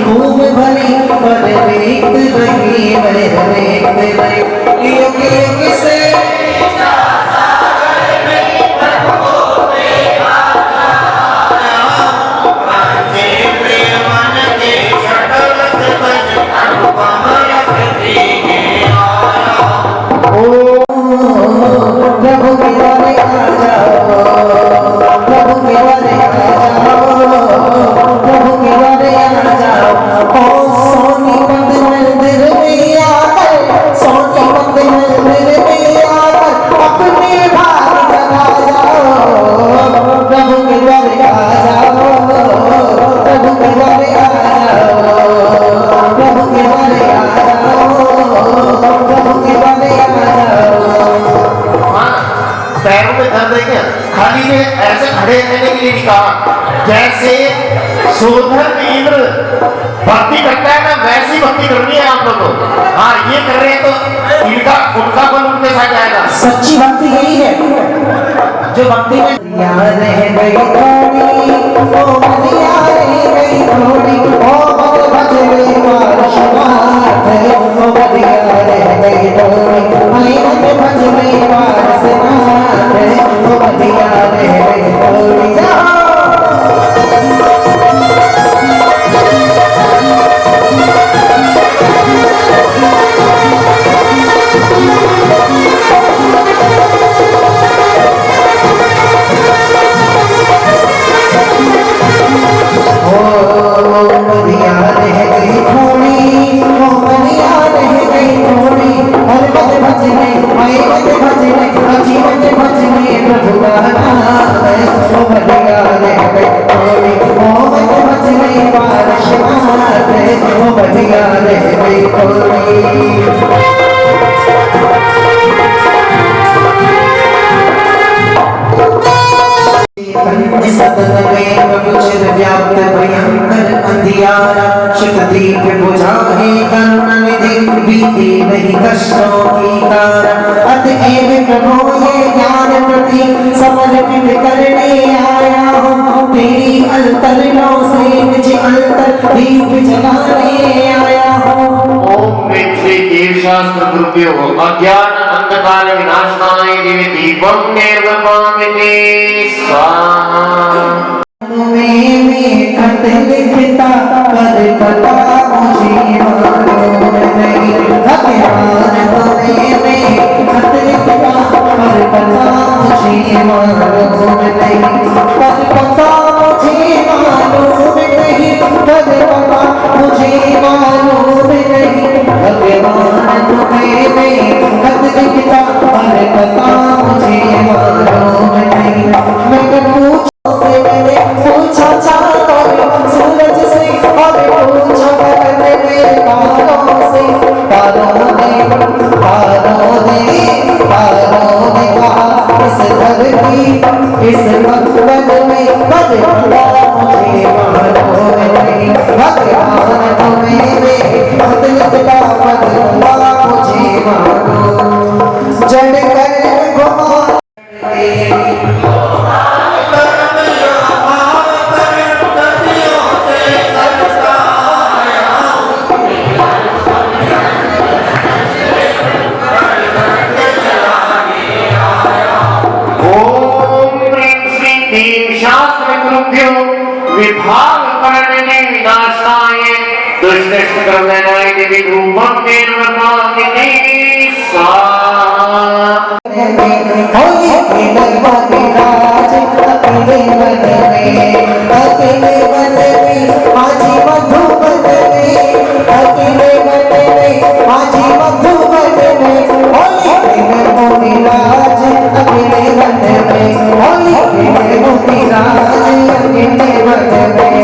खूब भरी पर देखत रही मैं देखत रही योगी से प्रभु के द्वारे आ जाओ प्रभु के द्वारे आ जाओ प्रभु के द्वारे आ जाओ ओ सोनीपत मंदिर में आकर सोनीपत मंदिर में आकर अपने भाग जगा जाओ प्रभु के द्वारे आ जाओ प्रभु के द्वारे आ जाओ प्रभु के द्वारे आ जाओ प्रभु के द्वारे आ जाओ। पैरों में दर्द है क्या? खाली में ऐसे खड़े रहने के लिए कहा जैसे सोधर इंद्र भक्ति करता है ना वैसी भक्ति करनी है आप लोगों को। हाँ ये कर रहे हैं तो इनका उनका बल उनके साथ जाएगा। सच्ची भक्ति यही है जो भक्ति में याद है गई थोड़ी ओ बलिया रह गई थोड़ी ओ बल भजले पारश नाथ ओ बलिया रह गई थोड़ी आई मत भजले पारस नाथ ओ बलिया रह गई थोड़ी जाओ सदन में प्रभुचिर व्याप्त भयंकर अंधियारा शिखदीप बुझाए करुण निधि बीते नहीं कष्टों की तारा अतएव प्रभु ये ज्ञान प्रति समर्पित करने आया हूँ तेरी अंतर लो से निज अंतर दीप जलाने आया हूँ। ओम श्री देव शास्त्र गुरुभ्यो अज्ञान अंधकार विनाशनाय दिव्य दीपं निर्वपामिते स्वाहा। में खत लिखता कर पता मुझे मालूम नहीं भगवान तुम्हें खत लिखता कर पता मुझे मालूम नहीं कर पता मुझे मालूम नहीं कर पता मुझे मालूम नहीं भगवान तुम्हें खत लिखता कर पता मुझे मालूम नहीं मैं पूछ से मैंने पूछा चाँदों सूरज से और पूछा करने में तारों से तारों ने कहा इस धरती इस मकबल में कद पड़ा मुझे मालूम नहीं भगवान तुम्हें खत लिखता पद पड़ा मुझे मालूम जड़ कर घुमा विभाग करने विनाशाय दुष्ट कर्मणाय दिव्य रूपं निर्वपामिते स्वाहा। होली के लगवाते राज अकेले मन में माझी मधुबन में अकेले मन में माझी मधुबन में होली के मोती राज अकेले मन में होली के मोती राज अकेले मन में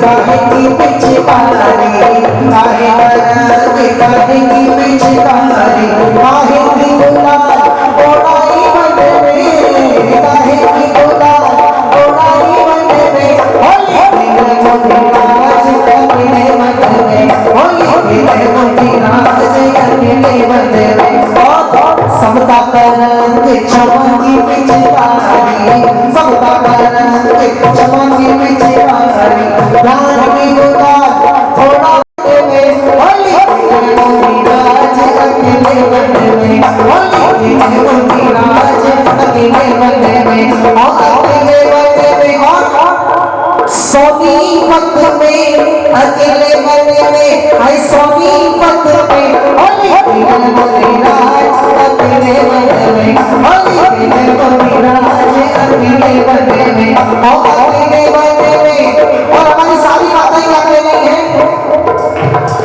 काहे की पिचकारी काहे रंग काहे की पिचकारी काहे की गुलाल ओढ़ाई मन में काहे की गुलाल ओढ़ाई मन में होली खेले मोती राज अकेले मन में होली खेले मोती राज अकेले मन में समता का रंग चमकी पिचकारी समता का रंग चमकी पिचकारी लाल की गुलाल थोड़ा में होली खेले मोती राज अकेले मन में होली खेले मोती राज अकेले मन में और अकेले मन में और सोनीपत में अकेले मन में आई सोनीपत में होली खेले मोती राज अकेले मन में होली खेले मोती राज अकेले मन में और अकेले मन में और हमारी सारी बातें करते नहीं है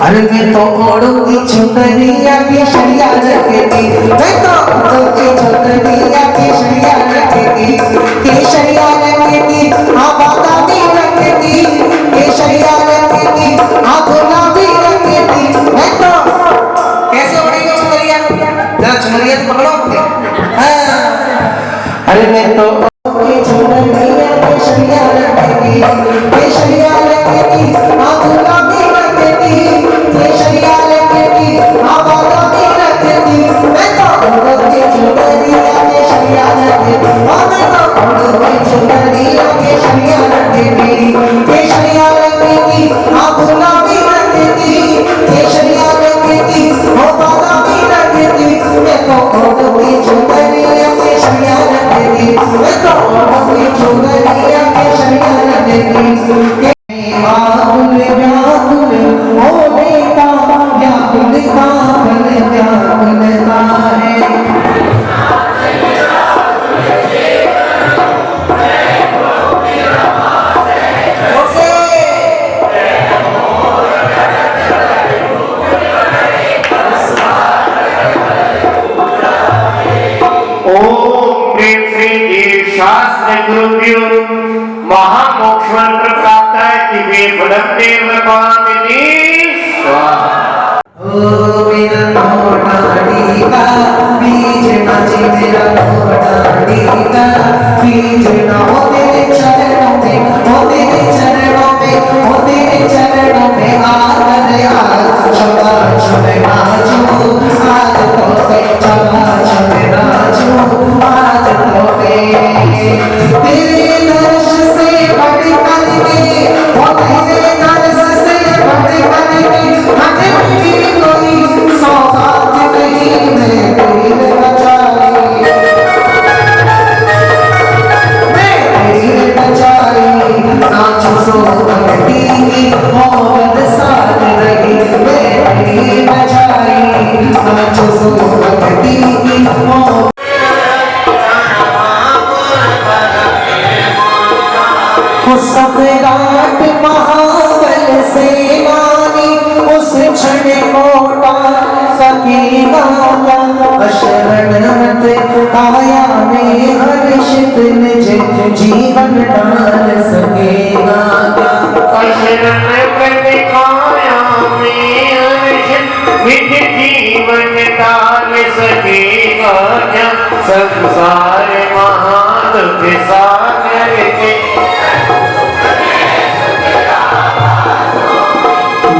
अरे मैं तो ओढ़ूंगी चुनरिया की शरिया रखेगी मैं तो ओढ़ूंगी चुनरिया की शरिया रखेगी केशरिया रखेगी हाँ बादामी रखेगी केशरिया रखेगी हाँ गुलाबी रखेगी मैं तो कैसे ओढ़ेगी चुनरिया जरा चुनरिया तो पकड़ो हाँ अरे मैं तो ओढ़ूंगी चुनरिया की शरिया रखेगी केशरिया रखेगी हाँ गुलाबी रखेगी केशरिया रखेगी हाँ बादामी रखेगी मैं तो ओढ़ूंगी चुनरिया की शरिया रखेगी हाँ मैं तो ओढ़ूंगी चुनरिया की शरिया रखेगी केशरिया रखेगी हाँ गुलाबी रखेगी केशरिया रखेगी हाँ बादामी रखेगी मैं तो ओढ़ूंगी चुनरिया की शरिया रखेगी मैं तो ओढ़ूंगी चुनरिया की शरिया रखेगी व्याकुल व्याकुल हो बेटा व्याकुल का फल व्याकुलता है ओम प्रेम से ये शास्त्र गुरुभ्यो महामोक्ष मंत्र प्राप्त है कि वे बलदेव पामिनी स्वाहा। ओ मेरा नोटाड़ी का बीज नाची मेरा नोटाड़ी का बीज ना हो तेरे चरणों में हो तेरे चरणों में हो तेरे चरणों में आकर आज क्षमा क्षमा नाचो आज तो पे क्षमा क्षमा नाचो आज तो पे तेरे दर्श से बढ़ कर के हो तेरे दर्श से बढ़ कर के हटे कोई सौगात नहीं मैं तेरी बचाई मैं तेरी बचाई नाचो सो भक्ति मोहब्बत साथ रही मैं तेरी बचाई नाचो सो भक्ति मोहब्बत सम्राट महाबल सेनानी उस क्षण कोटा सकेगा शरण मत काया में हर्षित निज जीवन डाल सकेगा शरण मत काया में हर्षित निज जीवन डाल सकेगा क्या संसार महादुख सागर के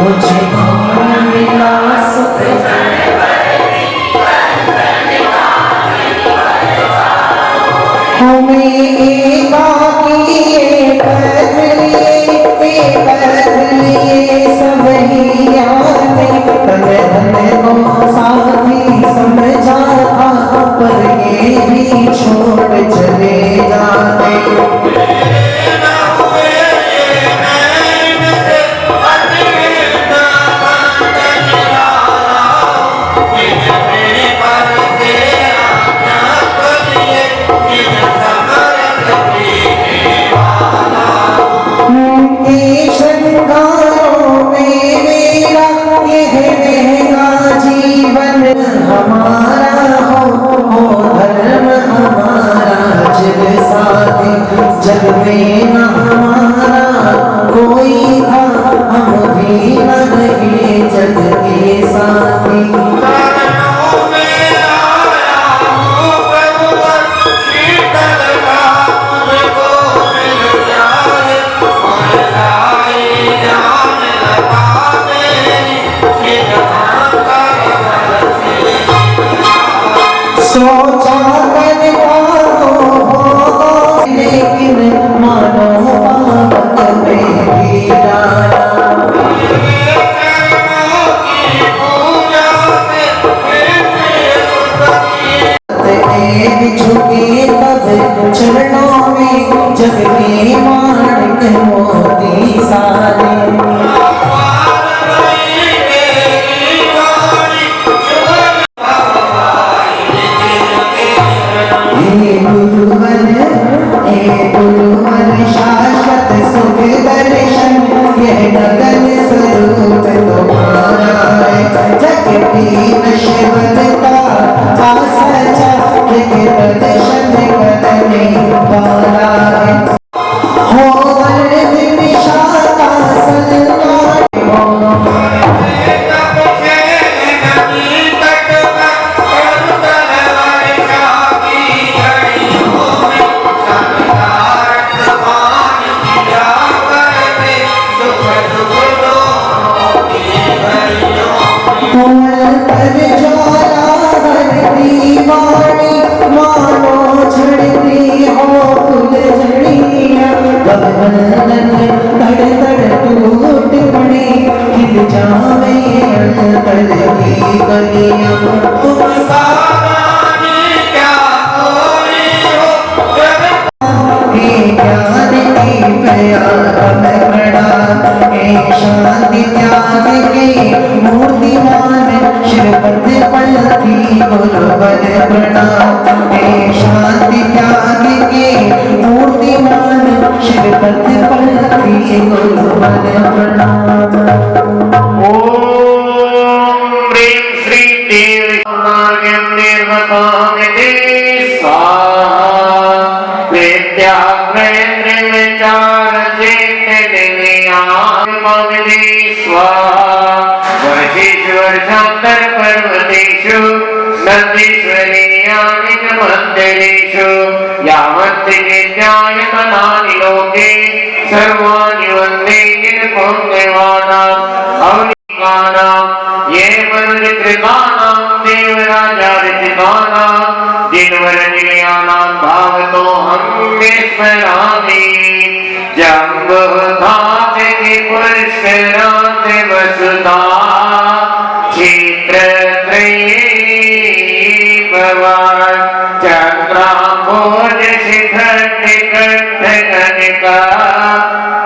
मुझे कौन मिला सुख हमें एकाकी एक बदलिए सब ही आते तन धन को साथी समझा था पर ये भी छोड़ चले जाते कोमल पर ज्वाला भरती वाणी मानो झड़ती हो फुलझड़ियाँ गगन तड़ तड़ टूट पड़े खिल जावे अंतर की कलियाँ तुम सावधानी क्या कोई हो ज्ञान की प्यार बड़ा शांति त्याग के मूर्तिमान शिवपद पलकी गुरुवर प्रणाम शांति त्याग के मूर्तिमान शिवपद पलकी गुरुवर प्रणाम। ओम ह्रीं श्री देवी नागं निर्मतामिति स्वाहा विद्याग्नेन्द्र विचार चेतनियामिति स्वाहा वर्षेश्वर शान्तर पर्वतेषु नन्दीश्वरीयानि च मन्दिरेषु यावत् नित्यायतनानि लोके सर्वाणि वन्दे पुण्यवानाम् अवनीकानां ये मनुष्यकृतानां देवराजार्चितानां दिनवरनिलयानां भावतोऽहं विस्मरामि जम्बुधातके पुष्करान्ते वसुधा क्षेत्रत्रये भवान् चक्राम्भोज शिखण्डिकण्ठकनिका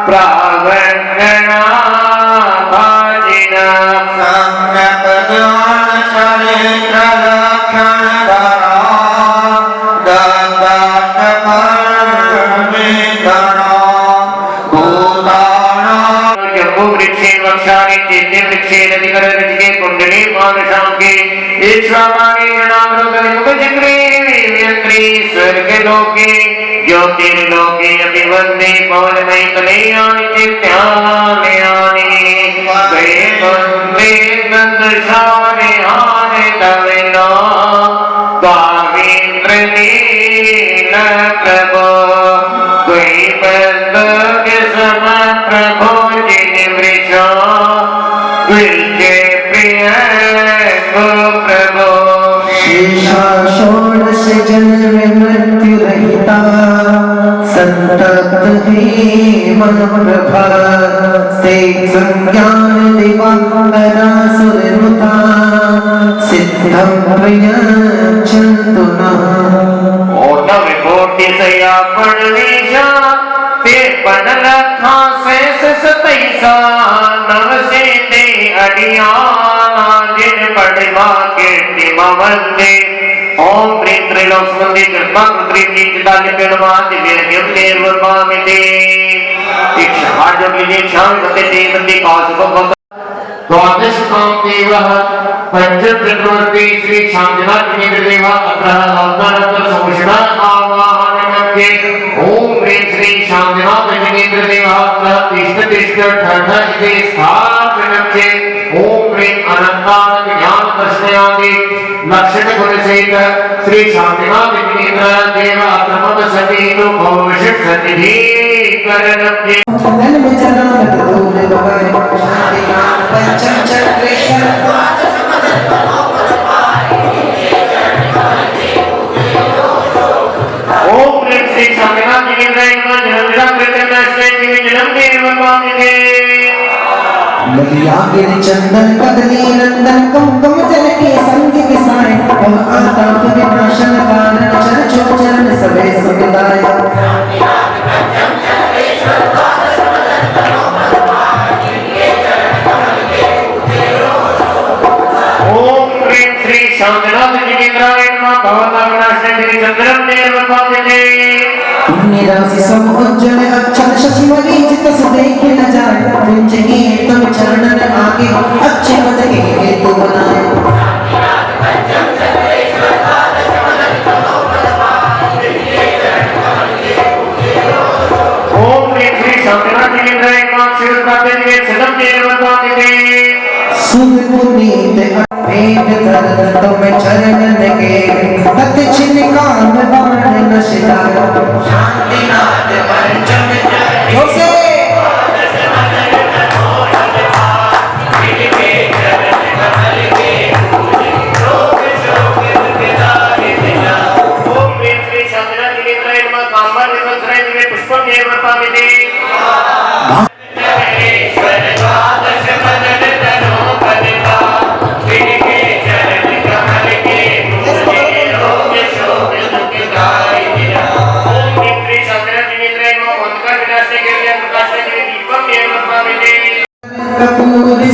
प्रावण्डना भाजिना सम्यक् चरित्रलक्षणधरा दत्ताष्टपर्णविधरा भूतानां जम्बूवृक्षे वक्षाणि चेत्य वृक्षे नदिकररुचिके कुण्डले मानशाङ्के ईश्वराणि गणावृतमुखचक्रे यन्त्रे स्वर्गलोके ज्योतिर्लोके अपि वन्दे पौर्णमयि कलयानि चित्यालयानि गये वन्दे नन्दशालिहानि तविना गावीन्द्रनीलप्रभो द्वैपन्दव्य समप्रभो जिनवृषा विजय प्रिय प्रभो शेषा षोडश जन्म मृत्यु रहिता संतप्त हे मन प्रभा से संज्ञान दिवाकरा सुरनुता सिद्धं प्रयच्छन्तु नः ओटव कोटि सया पड़वीशा ते पन रखा शेष सतैसा नव से ते अडियाना जिन पड़वा कीर्ति मवंदे ओम प्रीं त्रिलोकसुंदरी कृष्णा पुत्री चिदान्य पेलमान दिव्य निर्वपामिते इच्छा जो कीजिए क्षाम करते देवती कासुको भक्त द्वादश काम देवः पंचत्रिमूर्ति श्री शांतिनाथ देवा अग्रह अवतारतर समुषणा आवाहन मध्ये ओम ह्रीं श्री शांतिनाथ देवा अग्रह तिष्ठ तिष्ठ ठठ इति स्थापनस्य ओम ह्रीं अनंतानंद ज्ञान दर्शनादि लक्षण गुण सहित श्री शांतिनाथ देवा अग्रह सतीनु भविष्य सतिधि करणस्य धन विचरण दूर भवाय शांति नाम पंचम चक्रेश्वर ओम ह्रीं श्री शांतिनाथ देवा जन्म कृतनश्रे जन्म देवपामिते ललिया गिर चंदन कदली नंदन कुमकुम जल के संग विसाए हम आताप विनाशन कारण चरण चरण सबे सुखदाय ओम ह्रीं श्री शांतिनाथ जिनेन्द्राय नमः भवतावनाश्रय चंद्रम देवपामिते निरासी समुज्जल अक्षर शशिमणि चित सुदेखे न जाए कुंजगी तुम चरणन आगे अच्छे पद के हेतु बनाए ओम ह्रीं श्री शांतिनाथ जिनेन्द्राय नमः शिवप्राप्तिके चंद्रम देवपामिते सुख पुनीत भेद धरत तुम चरणन के तत् छिन काम बाण नशिदाय शांतिनाथ पंचम जोसे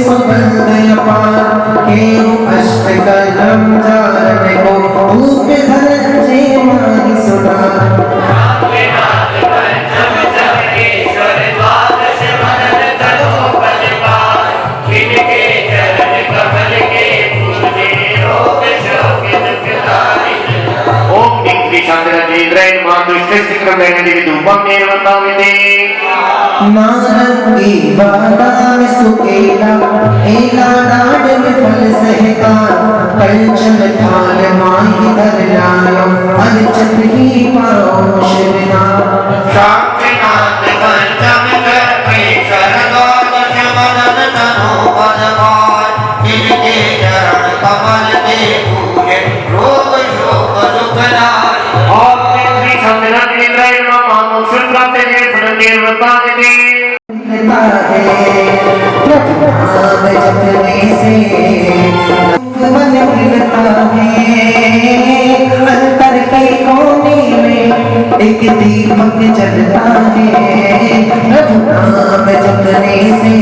सुबंद अपार केहू अष्ट कलम जाने को भूप धर जे माही सुनार नारंगी बादाम सुकेला एला डाड में फल सहका कंचन थाल माही धर लायो हर चतही पाओ शिवना शांतिनाथ पंचम सर्वेश्वर द्वादश मदन तनो पदपाल जिनके चरण कमल के पूजे रोग शोक दुख नाश और श्री सम्मेलन इंद्रायण मानो शुक्राते के फलके वताते नाम जपने से मन खिलता है अंतर के कोने में एक दीपक जलता है नाम जपने से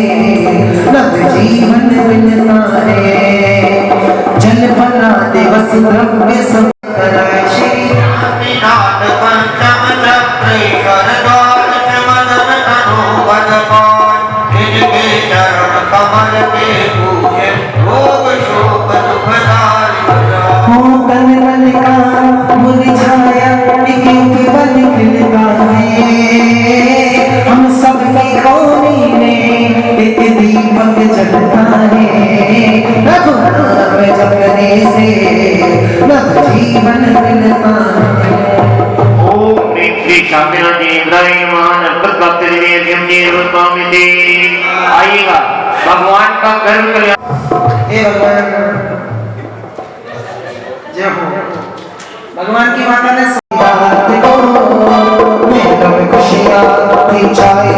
नव जीवन मिलता है जल भरा दिवस द्रव्य सब श्री नाथ पंचम सर्वेश्वर द्वादश मदन तनो पदपाल जिनके चरण कमल के पूजे रोग शोक दुख नाश हो तन मन का मुरझाया एक बन खिलता है हम सबके कोने में एक दीपक जलता है रघु नाम जपने से नव जीवन मिलता है ओम श्री शांतिनाथ इंद्रायण महान आइएगा भगवान का गर्व कल्याण हे भगवान जय हो भगवान की माता ने रात को मेरे खुशियां थी चाई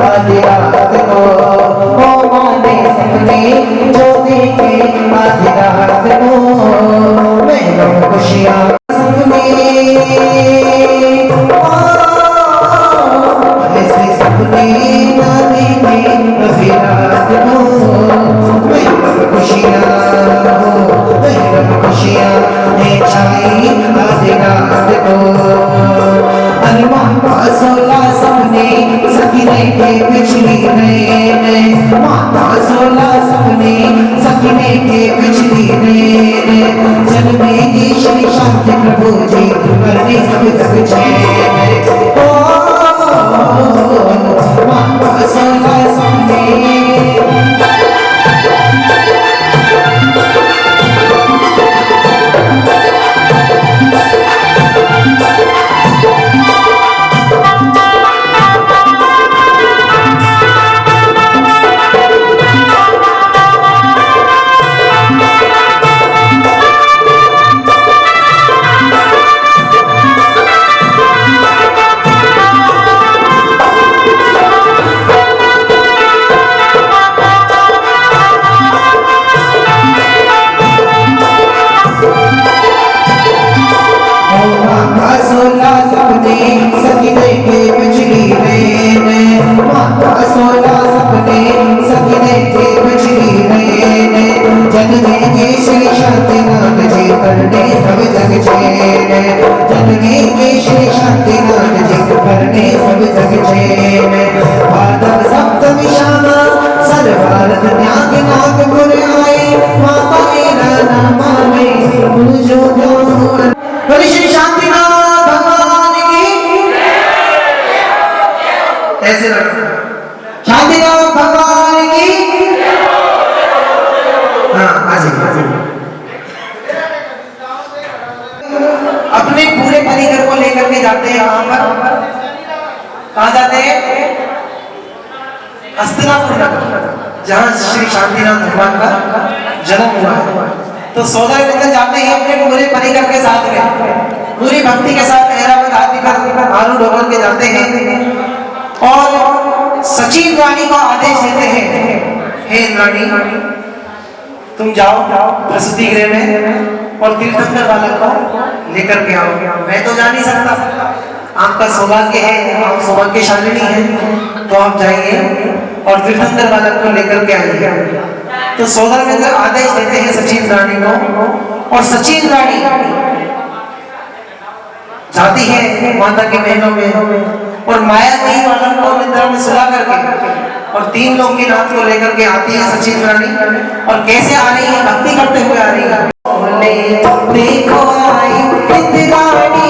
आधी रात को ओ माने सपने जो देखे आधी रात को मेरे खुशियां सपने ऐसे सपने ना देखे आधी रात को मेरे खुशियां छाई आधी रात को माता सोला सपने सखी के पिछली रेत माता सोला सपने सखी के पिछली रेत जन में श्री शांति प्रभु जी करने सब जग चैन ओ माता सोला सपने सोला सपने सखी के पिछली रेत माता सोला सपने सखी के पिछली रेत जन में ये श्री शांतिनाथ जी करने सब जग चैन जन में ये श्री शांतिनाथ जी करने सब जग चैन भादव सप्तमी श्यामा सर भारत त्याग नागपुर आए माता मेरा नाम में पूजो बोले श्री शांतिनाथ भगवान की ऐसे शांतिनाथ भगवान की हाँ आज अपने पूरे परिकर को लेकर के जाते हैं वहां पर कहा जाते हैं हस्तिनापुर जहां श्री शांतिनाथ भगवान का जन्म हुआ है तो सोदर मित्र जाते हैं अपने पूरे परिकर के साथ में पूरी भक्ति के साथ ऐरावत आदि पर आरूढ़ होकर के जाते हैं और सचिव रानी को आदेश देते हैं हे इंद्राणी तुम जाओ प्रसूति गृह में और तीर्थंकर बालक को लेकर के आओ मैं तो जा नहीं सकता आपका सौभाग्य है आप सौभाग्यशालिनी है तो आप जाइए और तीर्थंकर बालक को लेकर के आई। तो सौदागर आदेश देते हैं सचिन रानी को, और सचिन रानी जाती है माता के महलों में और माया की बालक को निद्रा में सुला करके और 3 लोग की नाथ को लेकर के आती है सचिन रानी। और कैसे आ रही है, भक्ति करते हुए आ रही है। देखो आई रानी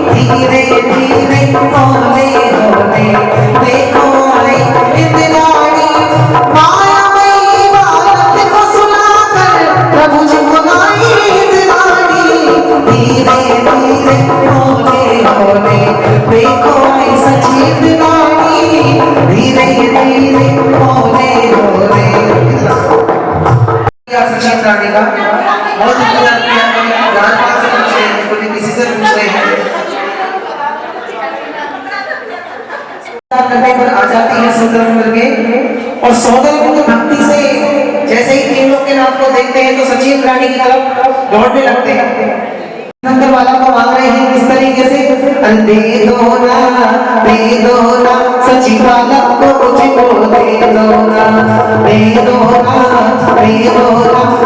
धीरे धीरे होले होले, देखो आई रानी मायामयी बालक को सुलाकर प्रभु जी बुलाई रानी धीरे धीरे होले होले, देखो आई सचिन रानी धीरे धीरे होले होले। सचिन रानी का बहुत इंतजार किया, राजपाल से पूछ रहे हैं, कोई किसी से पूछ रहे हैं, करने पर आ जाती है सौदागर के। और सौदागर की भक्ति से जैसे ही 3 लोग के नाम को देखते हैं तो सचिन रानी की तरफ दौड़ने लगते हैं। नंबर वाला को मांग रहे हैं किस तरीके से, दे दो ना सचिन बालक को मुझको दे दो ना, दे दो ना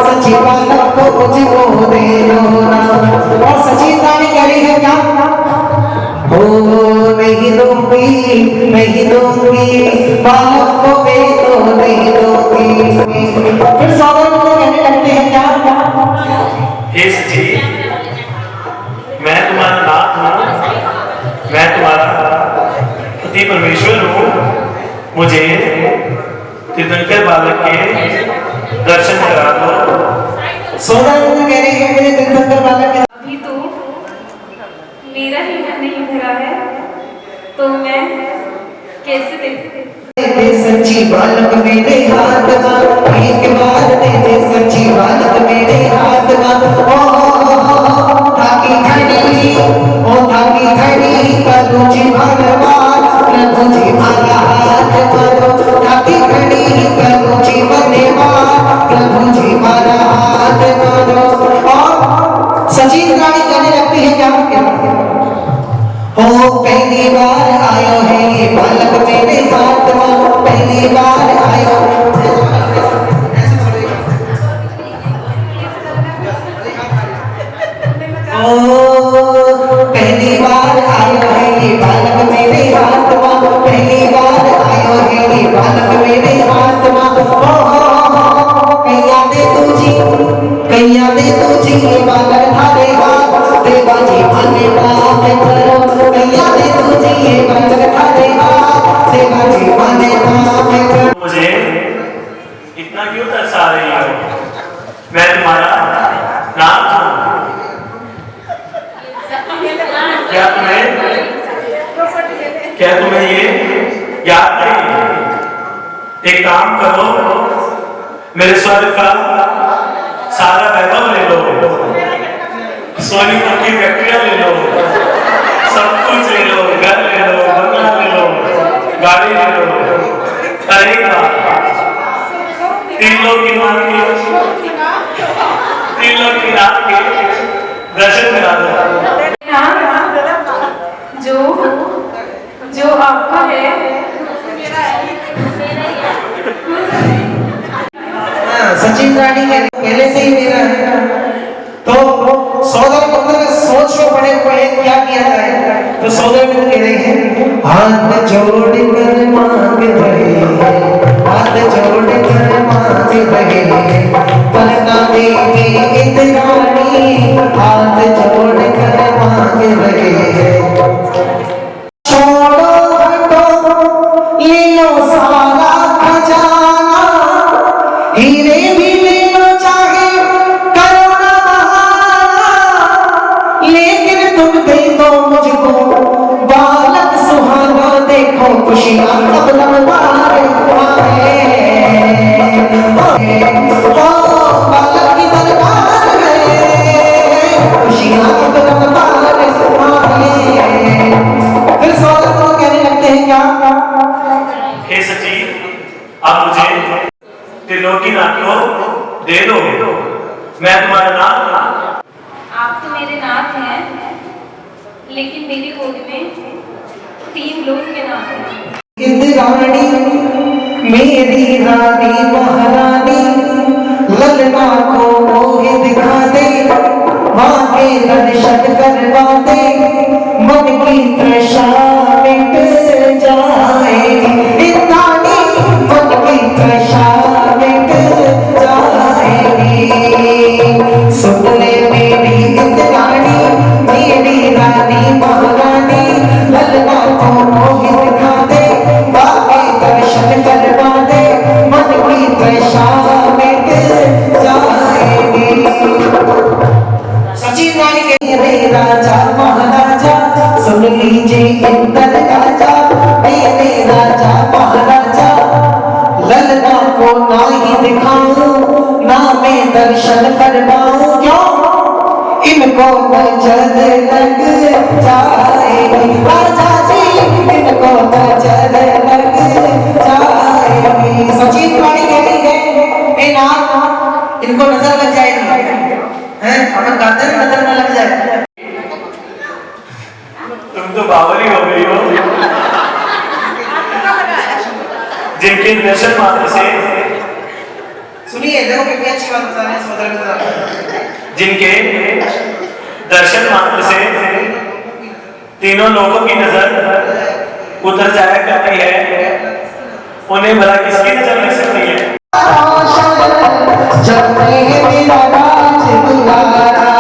सचिन बालक को मुझको दे दो ना। और सचिन रानी कह रही है क्या, हो नहीं दूंगी बालक को दे दूंगी। फिर सौदागर को कहने लगते हैं क्या, हे सचिन, मैं तुम्हारा नाथ हूँ, मैं तुम्हारा पति परमेश्वर हूँ, मुझे तीर्थंकर बालक के दर्शन करा दो। सौदागर कह रही है मुझे तीर्थंकर बालक के। अभी तो मेरा ही मन नहीं भरा है, तो मैं कैसे देखूं? सच्ची बालक मेरे हाथ में, एक बार दे दे सच्ची बालक मेरे हाथ में। थाकी धड़ी प्रभु जी भगवान, प्रभु जी मारा हाथ मारो, थाकी धड़ी प्रभु जी भगवान, प्रभु जी मारा हाथ मारो। और सचिन रानी कहने लगती है क्या, हो पहली बार आयो है ये बालक मेरे हाथ में, पहली बार आयो। पहली बार आयो है ये बालक मेरे हाथ में, पहली बार आयो है ये बालक मेरे हाथ में। कैया दे तुझी ये बालक थारे हाथ, देवा जी माने नाम करो, कैया दे तुझी ये बालक थारे हाथ, देवा जी माने नाम करो। मुझे इतना क्यों तरसा रही हो, मैं तुम्हारा नाथ हूँ। क्या तुम्हें ये याद नहीं? एक काम करो, मेरे स्वर्ग का सारा वैभव ले लो, सोनीपत की फैक्ट्रियां ले लो, सब कुछ ले लो, घर ले लो, बंगला ले लो, गाड़ी ले लो, अरे 3 लोग की नाथ के दर्शन करा दो। जो आपका है सचिन रानी पहले से ही मेरा है। तो सौदागर सोच में पड़े हुए हैं क्या किया जाए। तो सौदागर कह रहे हैं हाथ जोड़ कर मांग रहे हैं, हाथ जोड़ कर मांग रहे हैं, पलना देंगे इतरानी, हाथ जोड़ कर मांग रहे हैं। छोड़ो हटो ले लो सारा खजाना, हीरे भी ले लो चाहे करो ना बहाना, लेकिन तुम दे दो मुझको बालक सुहाना, देखो खुशियां अब लम्बारे बालक की दरबार है, खुशियां अब लम्बारे। फिर सौदागर को कहने लगते हैं क्या, हे सचिन, अब मुझे त्रिलोकीनाथ को दे दो, मैं तुम्हारा नाथ। आप तो मेरे नाथ हैं, लेकिन मेरी गोद में 3 लोग के नाथ हैं। इंद्राणी मेरी रानी महारानी ललना को मोहि दिखा दे, माँ के दर्शन करवा दे, मन की तृषा मिट जाएगी। रानी मन की तृषा मिट जाएगी। सुन ले मेरी इंद्राणी, मेरी रानी महारानी ललना को मोहि दिखा दे, माँ के दर्शन करवा दे, मन की तृषा मिट जाएगी। सचिन रानी के मेरे राजा महाराजा, सुन लीजिए इंद्र राजा, मेरे राजा महाराजा ललना को ना ही दिखाऊं, ना मैं दर्शन करवाऊं। क्यों? इनको नजर लग जाएगी राजा जी, इनको नजर लग जाएगी। सचिन रानी कह रही है ए नाथ, इनको नजर लग जाएगी हैं, अपन गाते हैं नजर न लग जाए। तुम तो बावली हो गई हो। जिनके दर्शन मात्र से, सुनिए देखो कितनी अच्छी बात बता रहे हैं सोदर मित्र। जिनके दर्शन मात्र से तीनों लोगों की नजर उतर जाया करती है, उन्हें भला किसकी नजर लग सकती है? जब मेरा राज दुलारा,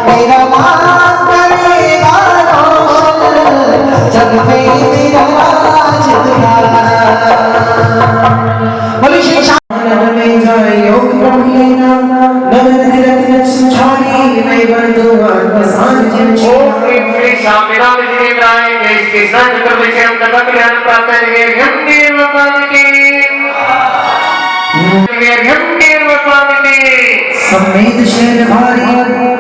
मेरा मान करेगा रोशन, जब मेरा राज दुलारा। बोली श्री श्याम में जाए योग ब्रह्म लेना, नवनिधि रत्न सुझावी, मैं बंधुआन बसान जिन ओम ह्रीं श्री शाम्यनाम जिनेन्द्राय जय श्री कृष्ण चतुर्दशीं तथा कल्याण प्राप्त निर्घ्यं निर्वपामिति सम्मेद शैल भारी,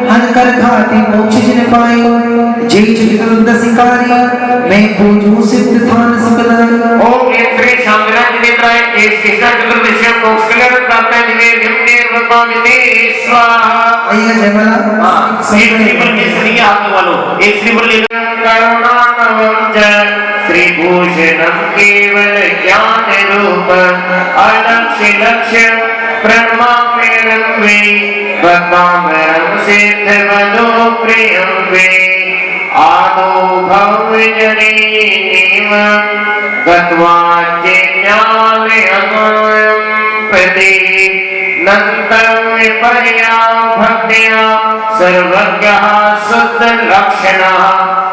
हन कर घाटी मोक्ष जिन पाई, जय जगदम्ब शिकारी, मैं पूजूं सिद्ध थान सुखदाई। ओम ह्रीं श्री शाम्यनाम जिनेन्द्राय जय श्री कृष्ण चतुर्दशीं मोक्ष कल्याण प्राप्त निर्घ्यं निर्वपामिति स्वाहा। आइए जयमाला। एक श्री बोल के श्री हाथ वालों, एक श्री बोल करुणामयं च श्री भूषणं केवल ज्ञान रूप, अलक्ष्य लक्ष्य ब्रह्माण्डं वे, भक्तामरं सिद्धवदो प्रियं वे, आदो भव्यजनेनेव गत्वा चैत्यालयं प्रति, नन्तव्य पर्या भक्त्या सर्वज्ञः शुद्धलक्षणः,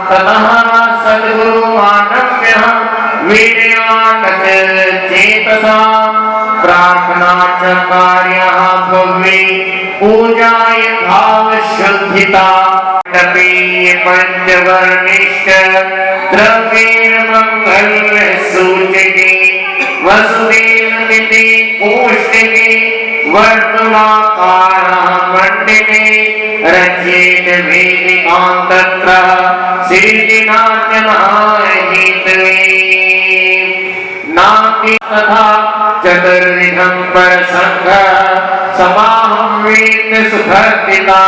ततः सद्गुरुमानव्यः वीर्यानत चेतसा, प्रार्थना च कार्यः भव्ये पूजाय भावशुद्धिता, तपीय पंचवर्णिष्ठ द्रव्यैर्मङ्गलसूचके, वसुदेवनिधि कोष्ठके, वर्तुलाकारः मण्डले, रचेत वेदिकां तत्र श्रीनाथनायितवे, नाति तथा चतुर्विधं परसंघ समाहं वेद सुभर्तिता,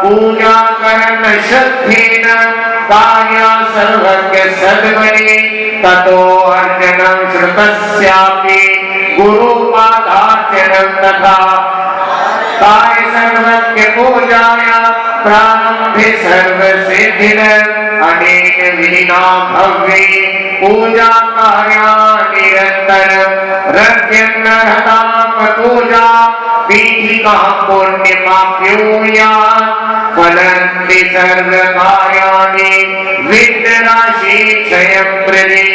पूजा करण श्रद्धेन कार्या सर्वज्ञ सद्मने, ततो अर्चनं श्रुतस्यापि गुरुपादार्चनं तथा, काय सर्वज्ञ पूजाया प्रारंभे सर्वसिद्धिन, अनेक विधिना भव्ये पूजा कार्या निरंतर, रज्यन्नरताम पूजा पीठिका पुण्यमाप्यूया, फलन्ति सर्व कार्याणि विद्यराशि क्षयं प्रदे।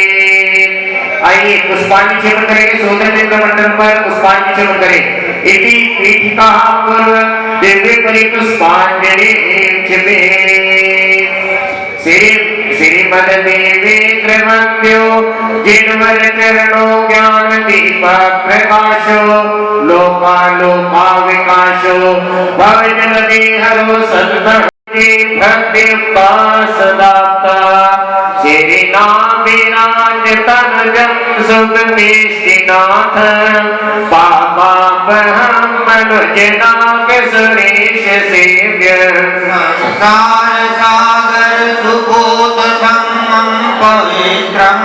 आइए पुष्पांजलि करेंगे, सोदर मित्र मंडल पर पुष्पांजलि करें। इति पीठिका पूर्व दिव्य परिपुष्पांजलि क्षिपे, श्रीमद देवेंद्र वंद्यो जिनवर चरणों ज्ञान दीपक प्रकाशो, लोकालोका विकाशो, भवजलदि हरो सद्भक्ति भक्ति उपासदाता, श्री नाम विराज तनुजं सुखनिष्ठिनाथ, पापापहं मनुजनाग सुरेश सेव्य, संसार सागर सुबोध सम्मं पवित्रं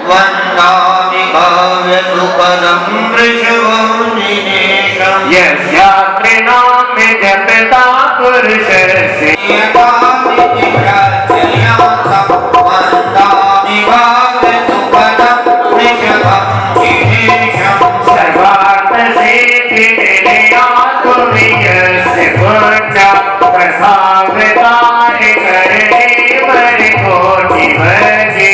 वन्दामि भाव्य सुपदं वृषभं निनेशम् यस्यात्रिनाम जपता पुरुषस्य यदामिति प्रत्ययान्तं वन्दामि भाव्य सुपदं वृषभं निनेशम् सर्वार्थसिद्धिनिलयात्मविजयस्य पुण्यं प्रसादताय करणे वरकोटिवर्गे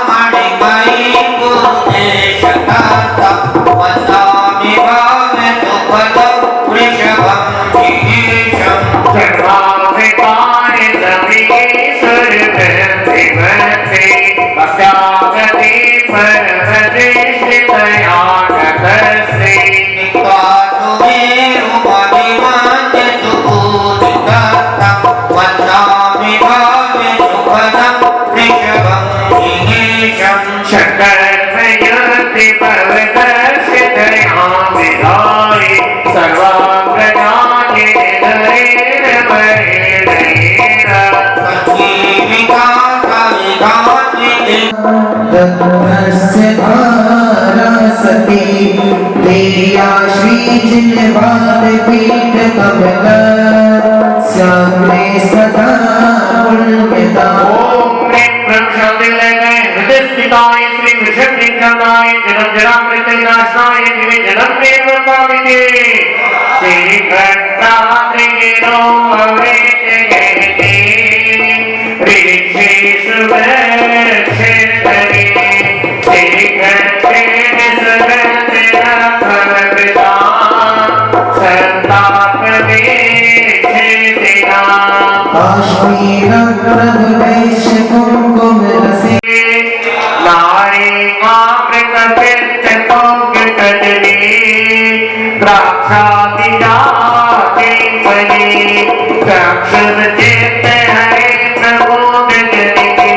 मणिमयी पुरुषेशतास्तं वन्दामि भाव्य सुपदं वृषभं निनेशम् सर्वाधिकारि सभिये सुरभिर्भिवन्ति भक्त्यागते परमदृष्टितया नतस्ते शङ्करमयति भवदर्शितया विधाय सर्वाग्रजानि तस्य धारा सती देया श्रीजिह्वादपीठ कमल श्यामे सदा पुण्यता ओम प्रेम ब्रह्मशांति लगे हृदय स्थिताय श्री विषमनिचनाय जन्म जरामृत विनाशाय दिवे जन्म देव पाविते श्री घट्टात्रिनो अवृत गहते ऋषि सुवर्क्षितरे श्री घट्टे सुरंजना भवकृता संताप वेक्षितिना काश्मीर प्रभुवैश्य कुंकुम रसे नारी मामृत पित्त कौकटजनी द्राक्षाति जाति फली चक्षुर चित्त हरे प्रबोध जनिकी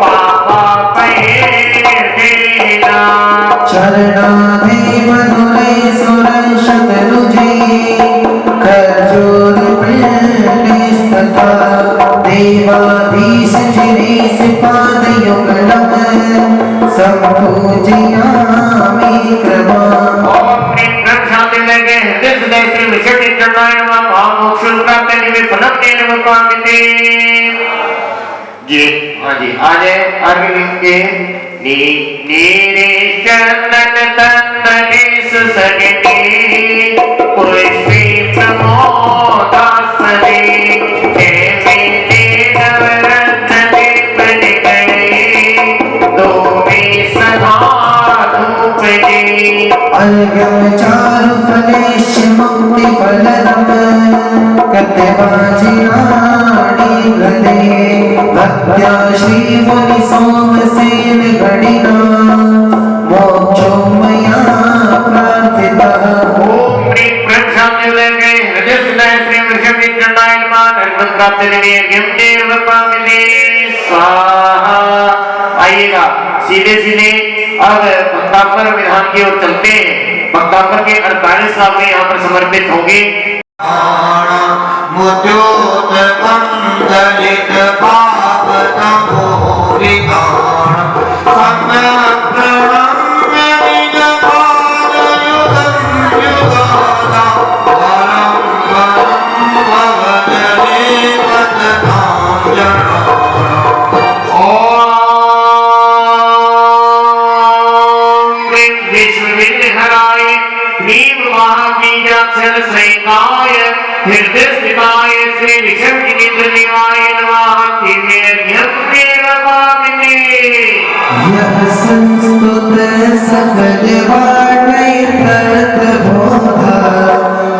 पापा पहेर्देना चरणाधि मधुरै सुरशतनुजे खर्जूर पिण्डिस्तथा देवाधीश जिनेश पादयुगलम् सम्पूजयामि क्रमा ओम प्रेम ब्रह्मशांति लगे हृदय हृदय श्री विषमनिचनाय नमः महामोक्ष प्राप्त निवे फलम तेन वपामिते जी हाँ जी आज है आगे लिख के नीरे चंदन तन्मने सुसगति पुष्पी प्रमोदास्पदे हेमे नवरत्न दीपन गए दो में सदा धूप जी अलगम चारु फलेश मुक्ति फलरम कत्यवाजिनाडी गदे भक्त्या श्री मुनि सोमसेन गणिना मोक्षो मया प्रार्थितः ओम प्रेम ब्रह्मशांति लगे हृदय सुनाय श्री विषमनिचनाय नमः धर्म प्राप्त निवे देव पामिते स्वाहा। आइएगा सीधे सीधे अब भक्तांबर विधान की ओर चलते हैं। भक्तांबर के 48 सामने यहाँ पर समर्पित होंगे। मुद्योत मंगलित पाप तमोरिकाण समप्रणम्य निज पाद युगं युगादा परं परं भवजने पततां जनाः ओम विश्वविघ्नहराय ह्रीं महाबीजाक्षर सहिताय हृदय स्थिताय श्री विषमनिचनाय नमः दिव्यज्ञं देवपामिते यः संस्तुत सकल वाणैः तरत बोधा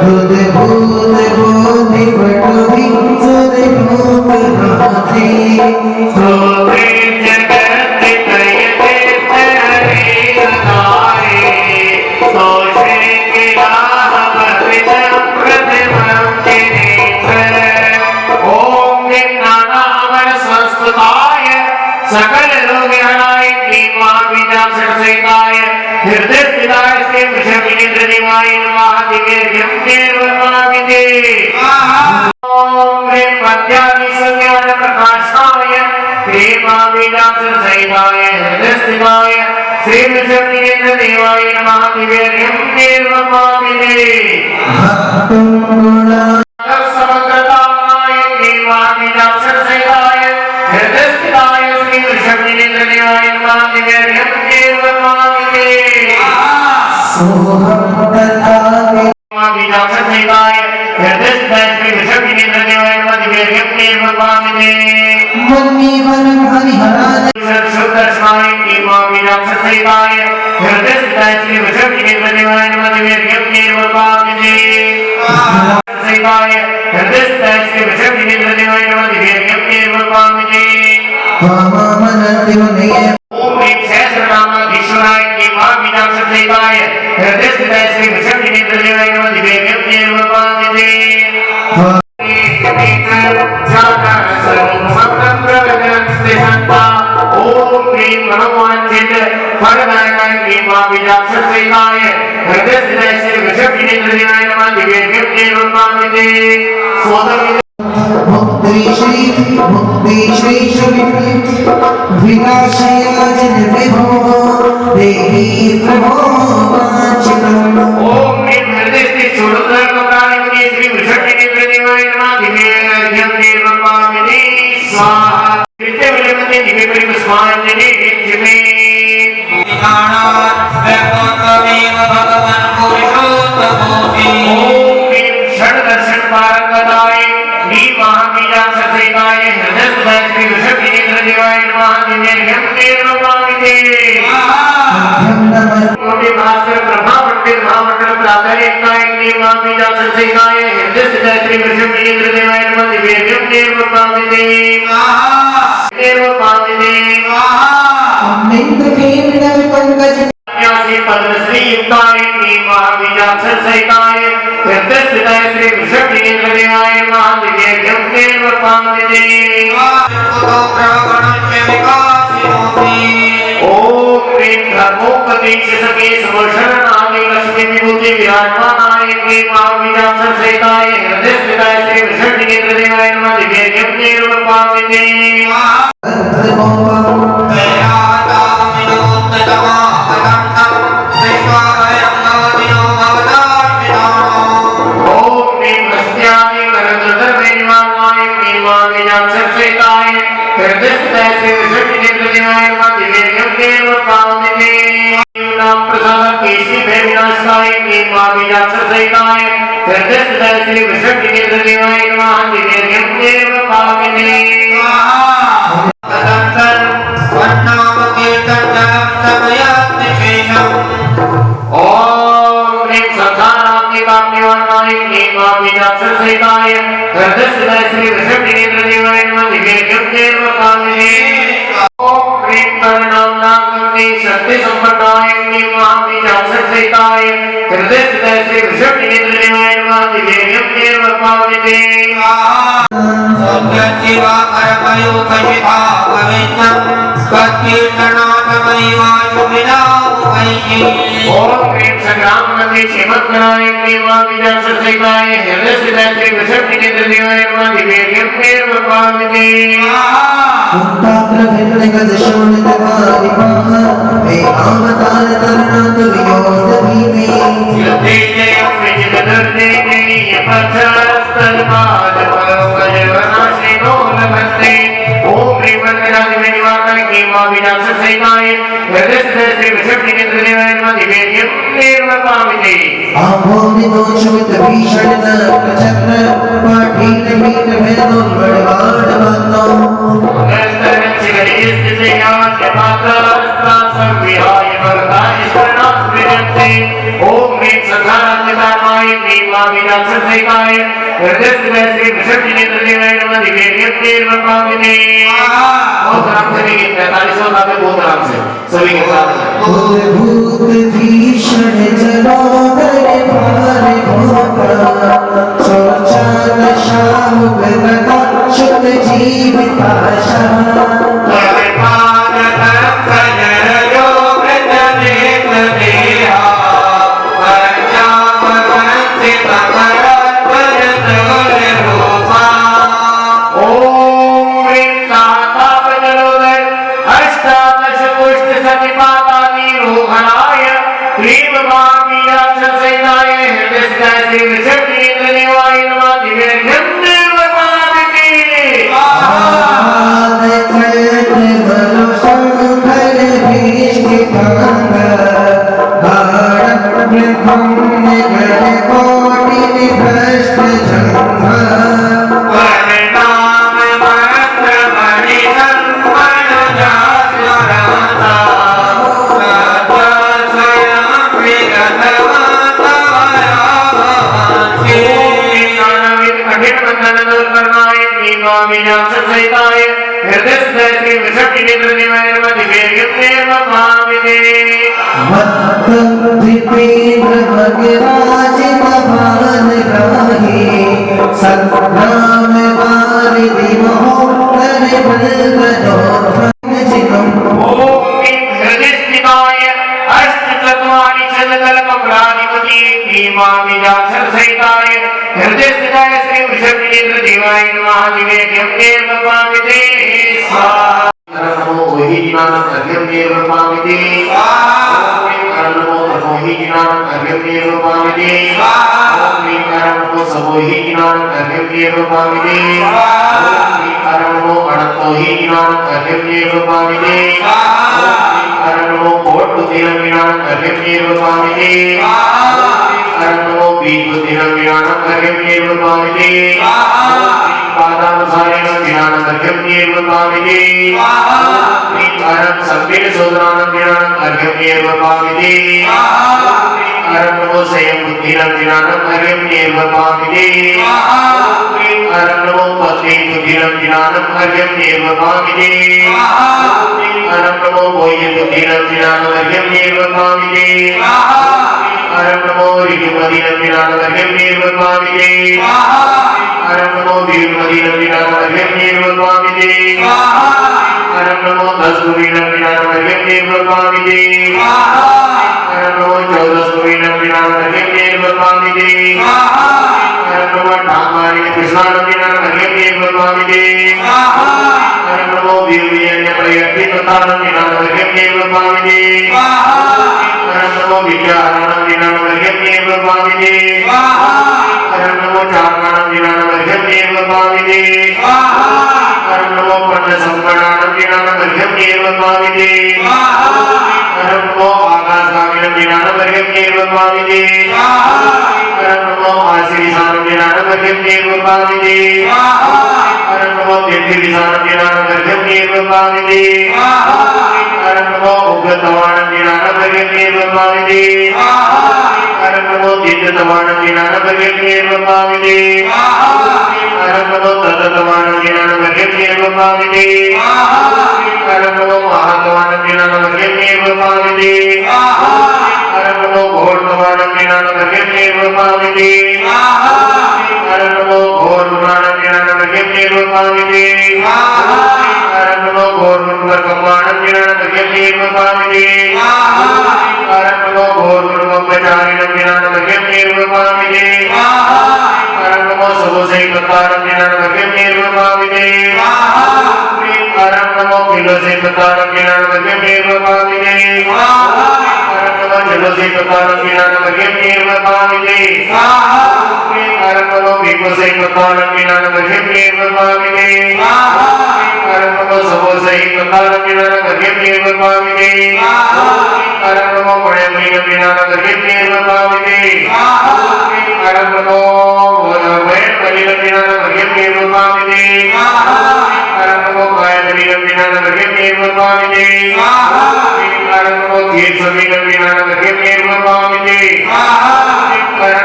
बुध भूत बोधि पटुहि सुध भूत नाथे सोवे जगत त्रयते हरे नारे सोषे गिराह भवितं प्रथमं जिनेश्वर ओम ज्ञानावर संस्तुताय सकल रोग हराय क्लीं महाबीजाक्षर सहिताय हृदय स्थिताय श्री विषमनिचनाय नमः दिव्यज्ञं देवपामिते ओम ह्रीं मध्यादिसंज्ञान प्रकाशाय क्लीं महाबीजाक्षर सहिताय हृदय स्थिताय सेताय नमः दिव्यं निर्ममामिने समग्रताय देवादिनाक्षर सेताय हृदयस्थिताय श्री वृषभनिन्द्रदेवाय नमः दिव्यं निर्ममामिने देवादिनाक्षर सेताय हृदयस्थिताय श्री वृषभनिन्द्रदेवाय नमः दिव्यं निर्ममामिने शुद्धर्षणाय देवादिनाक्षर सेताय हृदयस्थिताय श्री वृषभनिन्द्रदेवाय नमः दिव्यं निर्ममामिने सेताय हृदयस्थिताय श्री वृषभनिन्द्रदेवाय नमः दिव्यं निर्ममामिने ओम ह्रीं सहस्रनामाधीश्वराय देवादिनाक्षर सेताय हृदयस्थिताय श्री वृषभनिन्द्रदेवाय नमः दिव्यं निर्ममामिने ओम ह्रीं मनोवांछित फलदायकाय देवादिनाक्षर सेताय हृदयस्थिताय श्री वृषभनिन्द्रदेवाय नमः दिव्यं निर्ममामिने मुक्ति श्री विनाशयाजन विभो देवी प्रभो वांछितम् ओम ह्रीं हृदयस्थित षोडशकमलाधिपति श्री वृषभनिन्द्रदेवाय नमः दिव्यं निर्ममामिने स्वाहा कृत्यविलम्बते दिव्यपरिपुष्पाञ्जलि यज्ञमे ओम ह्रीं षड्दर्शन पारंगताय महाबीजाक्षर सेताय हृदयस्थिताय श्री वृषभनिन्द्रदेवाय नमः दिव्यं निर्ममामिने कोटि भास्कर ब्रह्मा पंडित महामंडल प्रातरेकाय महाबीजाक्षर सेताय हृदयस्थिताय श्री वृषभनिन्द्रदेवाय नमः दिव्यं निर्ममामिने पद्मश्री युक्ताय महाबीजाक्षर सहिताय हृदयस्थिताय श्री वृषभनिन्द्रदेवाय नमः दिव्यं निर्ममामिने ओम ह्रीं धर्मोपदेश सके समशरणाय लक्ष्मी विभूति विराजमानाय महाबीजाक्षर सहिताय हृदयस्थिताय श्री वृषभनिन्द्रदेवाय नमः दिव्यं निर्ममामिने हृदयस्थिताय श्री वृषभनिन्द्रदेवाय नमः दिव्यं निर्ममामिने नाम प्रसाद केशरी भय विनाशाय महाबीजाक्षर सहिताय हृदयस्थिताय श्री वृषभनिन्द्रदेवाय नमः दिव्यं निर्ममामिने ओम ह्रीं संसारान्तिकाम्यवानाय महाबीजाक्षर सहिताय हृदयस्थिताय श्री वृषभनिन्द्रदेवाय नमः दिव्यं निर्ममामिने ओम ह्रीं तन्नाम्नागते शक्ति संपन्नाय महाबीजाक्षर सहिताय हृदयस्थिताय श्री वृषभनिन्द्रदेवाय नमः दिव्यं निर्ममामिने ओम ह्रीं संग्राम नदी श्रीमद्गणाय महाबीजाक्षर सहिताय हृदयस्थिताय श्री वृषभनिन्द्रदेवाय नमः दिव्यं निर्ममामिने ओम ह्रीं महाबीजाक्षर सहिताय हृदयस्थिताय श्री वृषभनिन्द्रदेवाय नमः दिव्यं निर्ममामिने ओम ह्रीं संसारान्तिकामाय महाबीजाक्षर सहिताय हृदयस्थिताय श्री वृषभनिन्द्रदेवाय नमः दिव्यं निर्ममामिने बहुत आराम से देखिए 45वां भाग बहुत आराम से सभी के साथ भूत भीषण जलोदर भारे भोपा सोचा नशा मुगलका शुद्ध जीविताशा क्लीं भवानी राक्षसेनाय हृदयस्नाय श्री विषक्तिनेत्र देवाय नमः दिव्यं निर्वपादिते आद कल्प बलो शंकर भीष्टिकांग भारत ब्रह्म निगल कोटि निभ्रष्ट जंग परिणाम मंत्र मणि संपन्न जास्वराता सत्य स्वयं विगत वातावरणि कठिन बंधन दूर करनाय स्वामी राक्षसेनाय हृदयस्नाय श्री विषक्तिनेत्र देवाय नमः दिव्यं निर्वपादिते दीपेन्द्र भगराजित भान ग्राही संग्राम वारिधि महोत्तर बलवदोत्थान जिगम ओम क्लीं हृदयस्थिताय अष्टचत्वारि शतकल्पप्राधिपति भीमाभिजाक्षरसहिताय हृदयस्थिताय श्री वृषभनेत्र देवाय नमः दिव्यं निर्वपादिते स्वाहा नमो मोहिनीनाथं अर्घ्यं निर्वपादिते नमो मोहिनीनाथं अर्घ्यं निर्वपादिते नमो समोहिनीनाथं अर्घ्यं निर्वपादिते नमो अनन्तोहिनीनाथं अर्घ्यं निर्वपादिते नमो कोटबुद्धिनाथं अर्घ्यं निर्वपादिते नमो बीजबुद्धिनाथं अर्घ्यं निर्वपादिते पादानुसारिणां अर्घ्यं निर्वपादिते संवेद सोदराणां अर्घ्यं निर्वपादिते नमो स्वयं बुद्धिनाथं अर्घ्यं निर्वपादिते नमो पत्नी बुद्धिनाथं अर्घ्यं निर्वपादिते नमो बोय बुद्धिनाथं अर्घ्यं निर्वपादिते नमो ऋतुमदिनाथं अर्घ्यं निर्वपादिते नमो वीरमदिनाथं अर्घ्यं निर्वपादिते नमो दशगुणिनाथं अर्घ्यं निर्वपादिते नमो चौदशगुणिनाथं अर्घ्यं निर्वपादिते नमो ठामारि कृष्णानाथं अर्घ्यं निर्वपादिते नमो वीर्यज्ञ प्रयत्तिनाथं अर्घ्यं निर्वपादिते नमो विद्यानाथं अर्घ्यं निर्वपादिते नमो चारणानां अर्घ्यं निर्वपादिते नमो पन्नसंवरणानां अर्घ्यं निर्वपादिते नमो आकाशगामिनां अर्घ्यं निर्वपादिते नमो आशीर्षानां अर्घ्यं निर्वपादिते नमो दीर्घविसानां अर्घ्यं निर्वपादिते नमो उग्रतवानां अर्घ्यं निर्वपादिते नमो दीर्घतवानां अर्घ्यं निर्वपादिते नमो तततवानां अर्घ्यं निर्वपादिते नमो महातवानां अर्घ्यं निर्वपादिते नमो घोरतवानां अर्घ्यं निर्वपादिते नमो घोरपुराणां अर्घ्यं निर्वपादिते नमो घोरपुरकमाणां अर्घ्यं निर्वपादिते नमो घोरपुरकम्पचारिणां अर्घ्यं निर्वपादिते नमो सुभोसैकतानां अर्घ्यं निर्वपादिते नमो किलोसैकतानां अर्घ्यं निर्वपादिते नमो जलोसैकतानां अर्घ्यं निर्वपादिते नमो विकोसैकतानां अर्घ्यं निर्वपादिते नमो सुभोसैकतानां अर्घ्यं निर्वपादिते नमो पणयमीनां अर्घ्यं निर्वपादिते नमो वैणमणिनां अर्घ्यं निर्वपादिते नमो कायमणिनां अर्घ्यं निर्वपादिते नमो तीर्थमीनां अर्घ्यं निर्वपादिते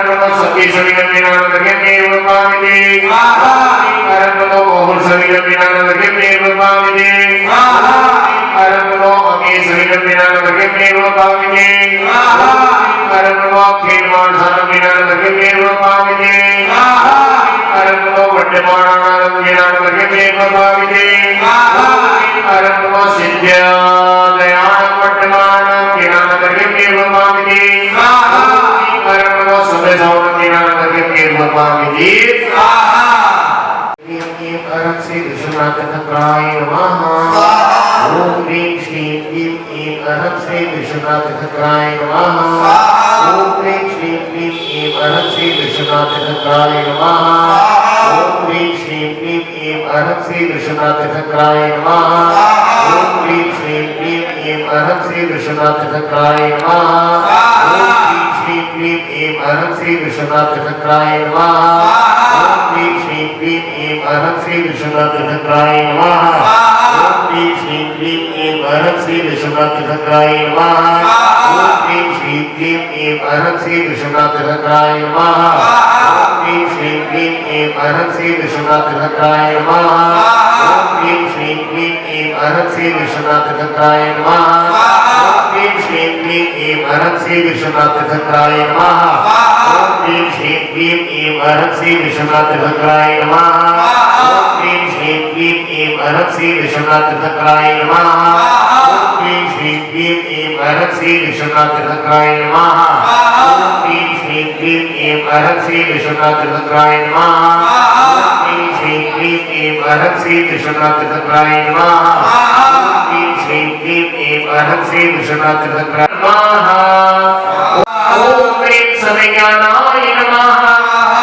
नमो सतीसमीनां अर्घ्यं निर्वपादिते नमो मोहनसमीनां अर्घ्यं निर्वपादिते नमो अमीसमीनां अर्घ्यं निर्वपादिते नमो खेलमानसामीनां अर्घ्यं निर्वपादिते नमो वड्डमानानां अर्घ्यं निर्वपादिते नमो सिद्ध्यादयानां वड्डमानानां अर्घ्यं निर्वपादिते नमो समेधानां अर्घ्यं निर्वपादिते श्री विश्वनाथ तंत्राय नमः ओम ह्रीं श्रीं क्लीं ऐं अनंत श्री विश्वनाथ ठाकुराय नमः। ओम ह्रीं श्रीं क्लीं ऐं अनंत श्री विश्वनाथ ठाकुराय नमः। ओम ह्रीं श्रीं क्लीं ऐं अनंत श्री विश्वनाथ ठाकुराय नमः। ओम ह्रीं श्रीं क्लीं ऐं अनंत श्री विश्वनाथ ठाकुराय नमः। ओम ह्रीं श्रीं क्लीं ऐं अनंत श्री विश्वनाथ ठाकुराय नमः। ओम ह्रीं श्रीं क्लीं ऐं अनंत श्री विश्वनाथ ठाकुराय नमः। ओम ह्रीं श्रीं क्लीं ऐं अनंत श्री विश्वनाथ ठाकुराय नमः। ओम ह्रीं श्रीं क्लीं ऐं अनंत श्री विश्वनाथ ठाकुराय नमः। ओम ह्रीं श्रीं क्लीं ऐं अनंत श्री विश्वनाथ ठाकुराय नमः। ओम ह्रीं श्रीं क्लीं ऐं अनंत श्री विश्वनाथ ठाकुराय नमः। ओम ह्रीं श्रीं क्लीं ऐं अनंत श्री विश्वनाथ ठाकुराय नमः। ओम ह्रीं श्रीं क्लीं ऐं अनंत श्री विश्वनाथ ठाकुराय नमः। ओम ह्रीं श्रीं क्लीं ऐं अनंत श्री विश्वनाथ ठाकुराय नमः। ओम ह्रीं श्रीं क्लीं ऐं अनंत श्री विश्वनाथ ठाकुराय नमः। ओम ह्रीं श्रीं क्लीं ऐं अनंत श्री विश्वनाथ ठाकुराय नमः। ओम ह्रीं श्रीं क्लीं ऐं अनंत श्री विश्वनाथ ठाकुराय नमः। ओम ह्रीं श्रीं क्लीं ऐं अनंत श्री विश्वनाथ ठाकुराय नमः। ओम ह्रीं समेज्ञानाय नमः।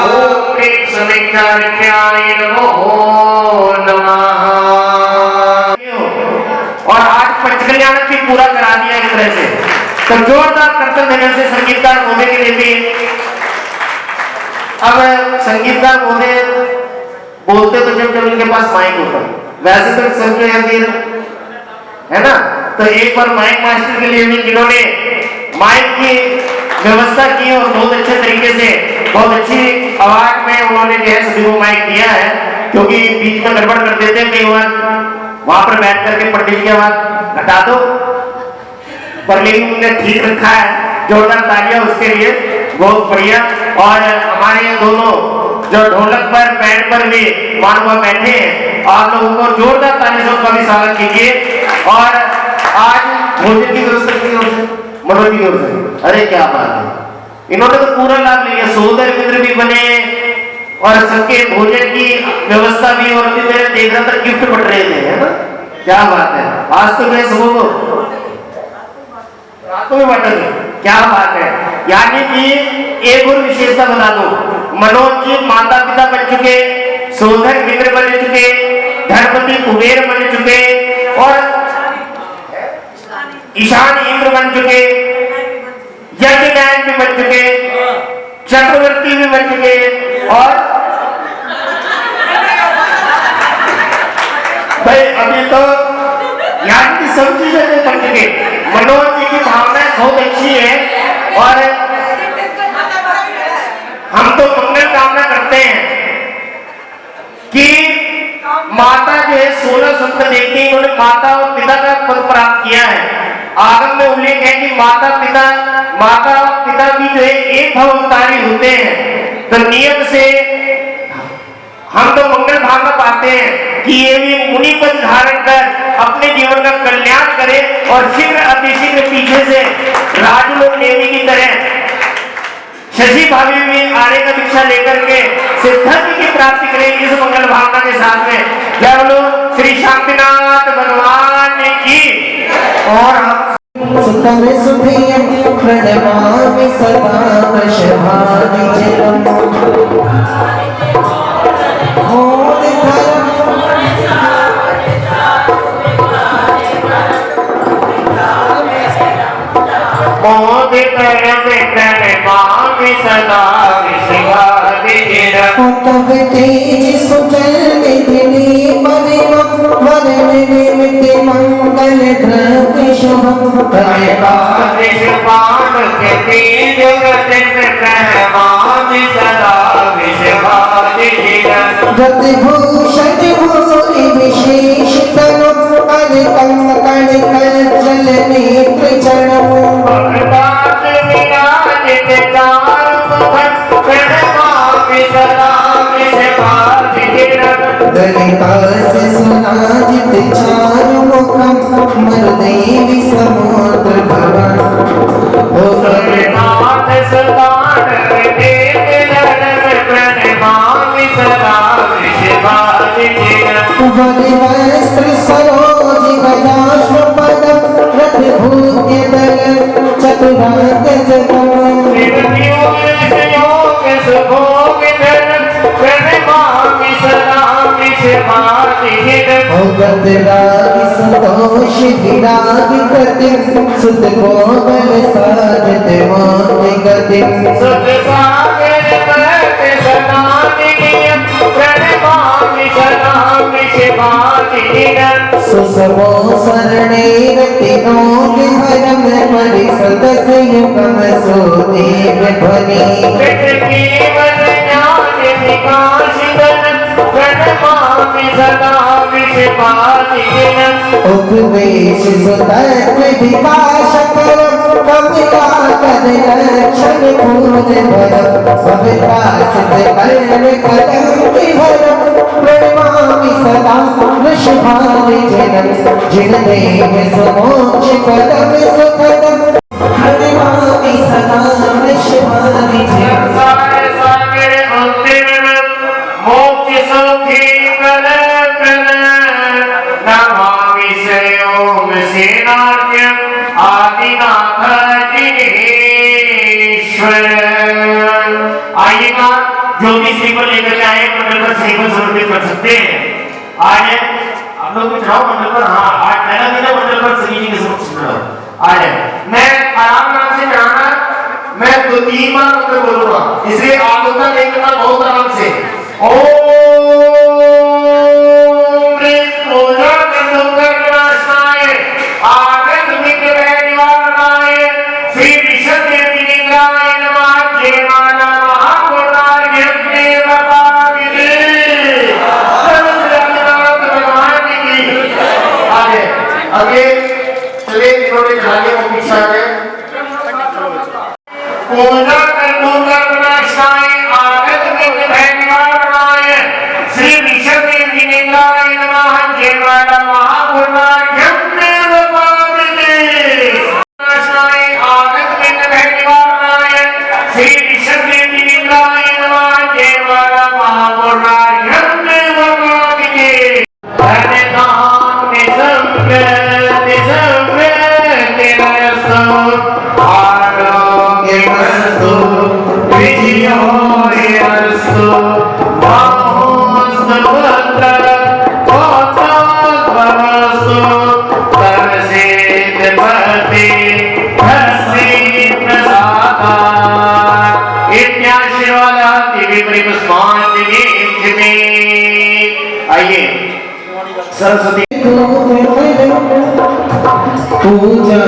ओम ह्रीं समेज्ञार्क्याय नमो नमः। और आज पंचकल्याण भी पूरा करा दिया एक तरह से, तो जोरदार कर्तन देने से संगीतकार महोदय के लिए भी। अब संगीतकार महोदय बोलते तो जब उनके पास माइक होता है, वैसे तो सबके फिर है ना, तो एक बार माइक मास्टर के लिए भी जिन्होंने माइक की व्यवस्था की और बहुत अच्छे तरीके से बहुत अच्छी आवाज में उन्होंने जो है सभी को माइक दिया है, क्योंकि बीच में गड़बड़ कर देते हैं कई बार, वहां पर बैठ करके पंडित की आवाज घटा दो, पर लेकिन उन्होंने ठीक रखा है। जोरदार तालियां उसके लिए, बहुत बढ़िया। और हमारे दोनों जो ढोलक पर बैंड पर भी मानवा बैठे हैं, आप लोगों को जोरदार तालियों से उनका भी स्वागत कीजिए। और आज भोजन की व्यवस्था की ओर से, मनोज की ओर से, अरे क्या बात है, इन्होंने तो पूरा लाभ लिया, सोदर मित्र भी बने और सबके भोजन की व्यवस्था भी, और भी मेरे देख रहा था गिफ्ट बट रहे थे, है ना, क्या बात है। आज तो मैं सुबह को रातों में बट रहे, क्या बात है। यानी कि एक और विशेषता बता दो, मनोज जी माता पिता बन चुके, सोदर मित्र बन चुके, धनपति कुबेर बन चुके, और ईशान इंद्र बन चुके, यज्ञ नायक भी बन चुके, चक्रवर्ती भी बन चुके, और भाई अभी तो यानी कि सब चीजें बन चुके। मनोज जी की भावनाएं बहुत अच्छी है, और हम तो मंगल कामना करते हैं कि माता जो है 16 संत देखते हैं, उन्होंने माता और पिता का पद प्राप्त किया है। आगम में उल्लेख है कि माता पिता भी जो है एक भव अवतारी होते हैं, तो नियम से हम तो मंगल भावना पाते हैं कि ये भी मुनि पद धारण कर अपने जीवन का कल्याण करे, और शीघ्र अतिशीघ्र पीछे से राजलोक देवी की तरह शशि भाभी भी आने का दीक्षा लेकर के सिद्धांत की प्राप्ति करें, इस मंगल भावना के साथ में। जय बोलो श्री शांतिनाथ भगवान की। और हम सुतम सुधियं प्रणमामि सदा वृषभानि चिरम्। सदा विश्वादि चिरम्। तब तेज सुजल निधिनि परिमं वदन निमित्त मंगल द्रव्य शुभं। विश्वान के तेज गतिन प्रणमामि सदा विश्वादि चिरम्। गति भूषण भूरि विशेष तनु अनिकं कण कल जल नेत्र चरणम्। दलितास सुनाजित चारु मुखम मरदेवी समुद्र भवन। ओ सर्वनाथ सदान देव प्रणमामि सदा विश्वादि चिरम्। वस्त्र सरोज गजाश्व पद रथ भूत संतोष विराग गति सुत कोमल साधत मोह गति सुत सागर बरत सदानियम प्रणमामि सदा विषपादिनम् सुसमो सरणे रतिनोग हरम परिसद संयुगम सोदेव ध्वनि केवल ज्ञान विकासितम् प्रणमामि सदा विषपादिनम् उपदेश सुतत्व विकास करम कविता कर लक्षण पूज भरम कविता सिद्ध कर्ण कदम विभरम प्रणमामि सदा वृषभावि जनम जिन देव सुमोक्ष पदम सुखदम प्रणमामि सदा वृषभावि जनम सागर सागर अंतिम मोक्ष सुखी कल कल नमामि ओम सेनाध्यम आदिनाथ दिनेश्वर। आइएगा जो भी श्रीफल लेकर के आए मंडल पर श्रीफल समर्पित कर सकते हैं। आज आप लोग भी चढ़ाओ मंडल पर। हाँ, आज पहला दिन है मंडल पर श्री जी के समक्ष चढ़ाओ। आज मैं आराम से चढ़ाना, मैं 2-3 बार मंत्र बोलूंगा, इसलिए आप लोग का नहीं करना, बहुत आराम से। ओम ह्रीं पूजा गंधोकर विनाशनाय आगत विघ्न निवारणाय श्री विष्णुदेवी लिंगाय नमः। जय माता महापुरार्घ्यं देवपाविने भगवान की। आगे चले, इन्होंने चढ़ाने को पीछे आ गए। पूजा गंधोकर विनाशनाय आगत विघ्न निवारणाय श्री विष्णुदेवी लिंगाय नमः। जय माता महापुरार्घ्यं देवपाविने विनाशनाय आगत विघ्न निवारणाय श्री विष्णुदेवी लिंगाय नमः। जय माता महापुरार्घ्यं देवपाविने। आरोग्यमस्तु विजयोऽस्तु आइए सरस्वती पूजा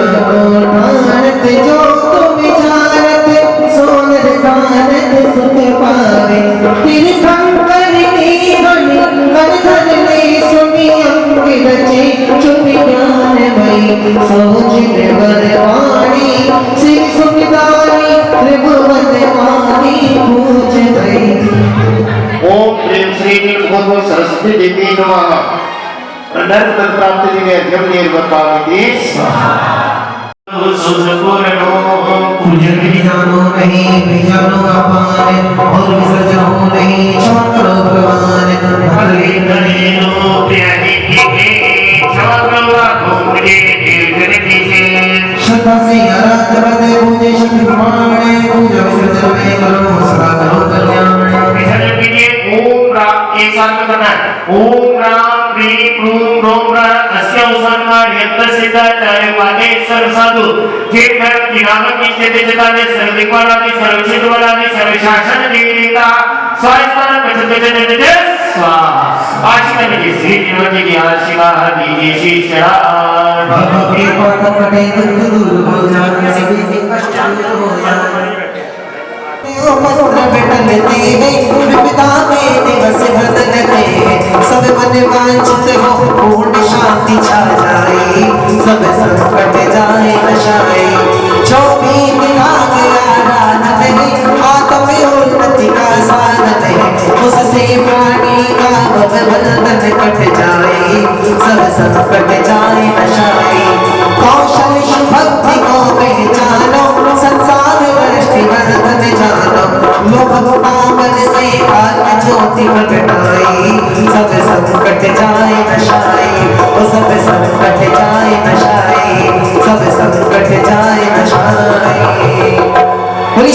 भारत जो तुम विचारत सोनर भारत सुख पावे तीर्थंकर की हरि वर्धन ने सुनी अंग रचे चुप ज्ञान भई सोचित वरवाणी श्री सुखदारी त्रिभुवन मानी पूज भई। ओम प्रेम श्री भगवत सरस्वती देवी नमः। नर्क प्राप्ति दिवे जब निर्वपावती सुसपूर्णो पूजन विधि जानो नहीं बीजानो अपान और विसर्जन हो नहीं क्षमा करो भगवान हरि करेनो प्यारी के क्षमा करो मुझे कीर्तन से श्रद्धा से आराध्य बदे पूजे शक्ति प्रमाण पूजा विसर्जन में करो सदा करो कल्याण। विसर्जन के लिए ओम राम एक साथ में करना है। ओम राम ह्रीं क्रूं ग्रौं अस्य उसान्मार्यन्तसिद्धाचार्य वादे सर्वसाधु जे धर्म की नामक की चेतचताने सर्वदिक्पालादि सर्वक्षेत्रवालादि सर्वशासन देवता स्वास्थान पचते स्वाहा। आशीर्वाद दीजिए श्री जीवन की आशीर्वाद दीजिए शीर्षराज भगवती पाठ कटे दुख दूर हो जाए सभी कष्ट दूर हो जाए। पत्र बेटन तेरे विपदा में दिवस बदल गए सब मन वांछित हो पूर्ण शांति छा जाए सब संकट जाए नशाए जो भी मिला गया रानत है आत्म उन्नति का साधन है उससे प्राणी का बंधन कट जाए सब संकट जाए नशाए। कौशल भक्ति को पहचानो संसार दृष्टि वर्धन जानो लोभ कामन से आत्म ज्योति प्रगटाई सब संकट जाए नशाई वो सब संकट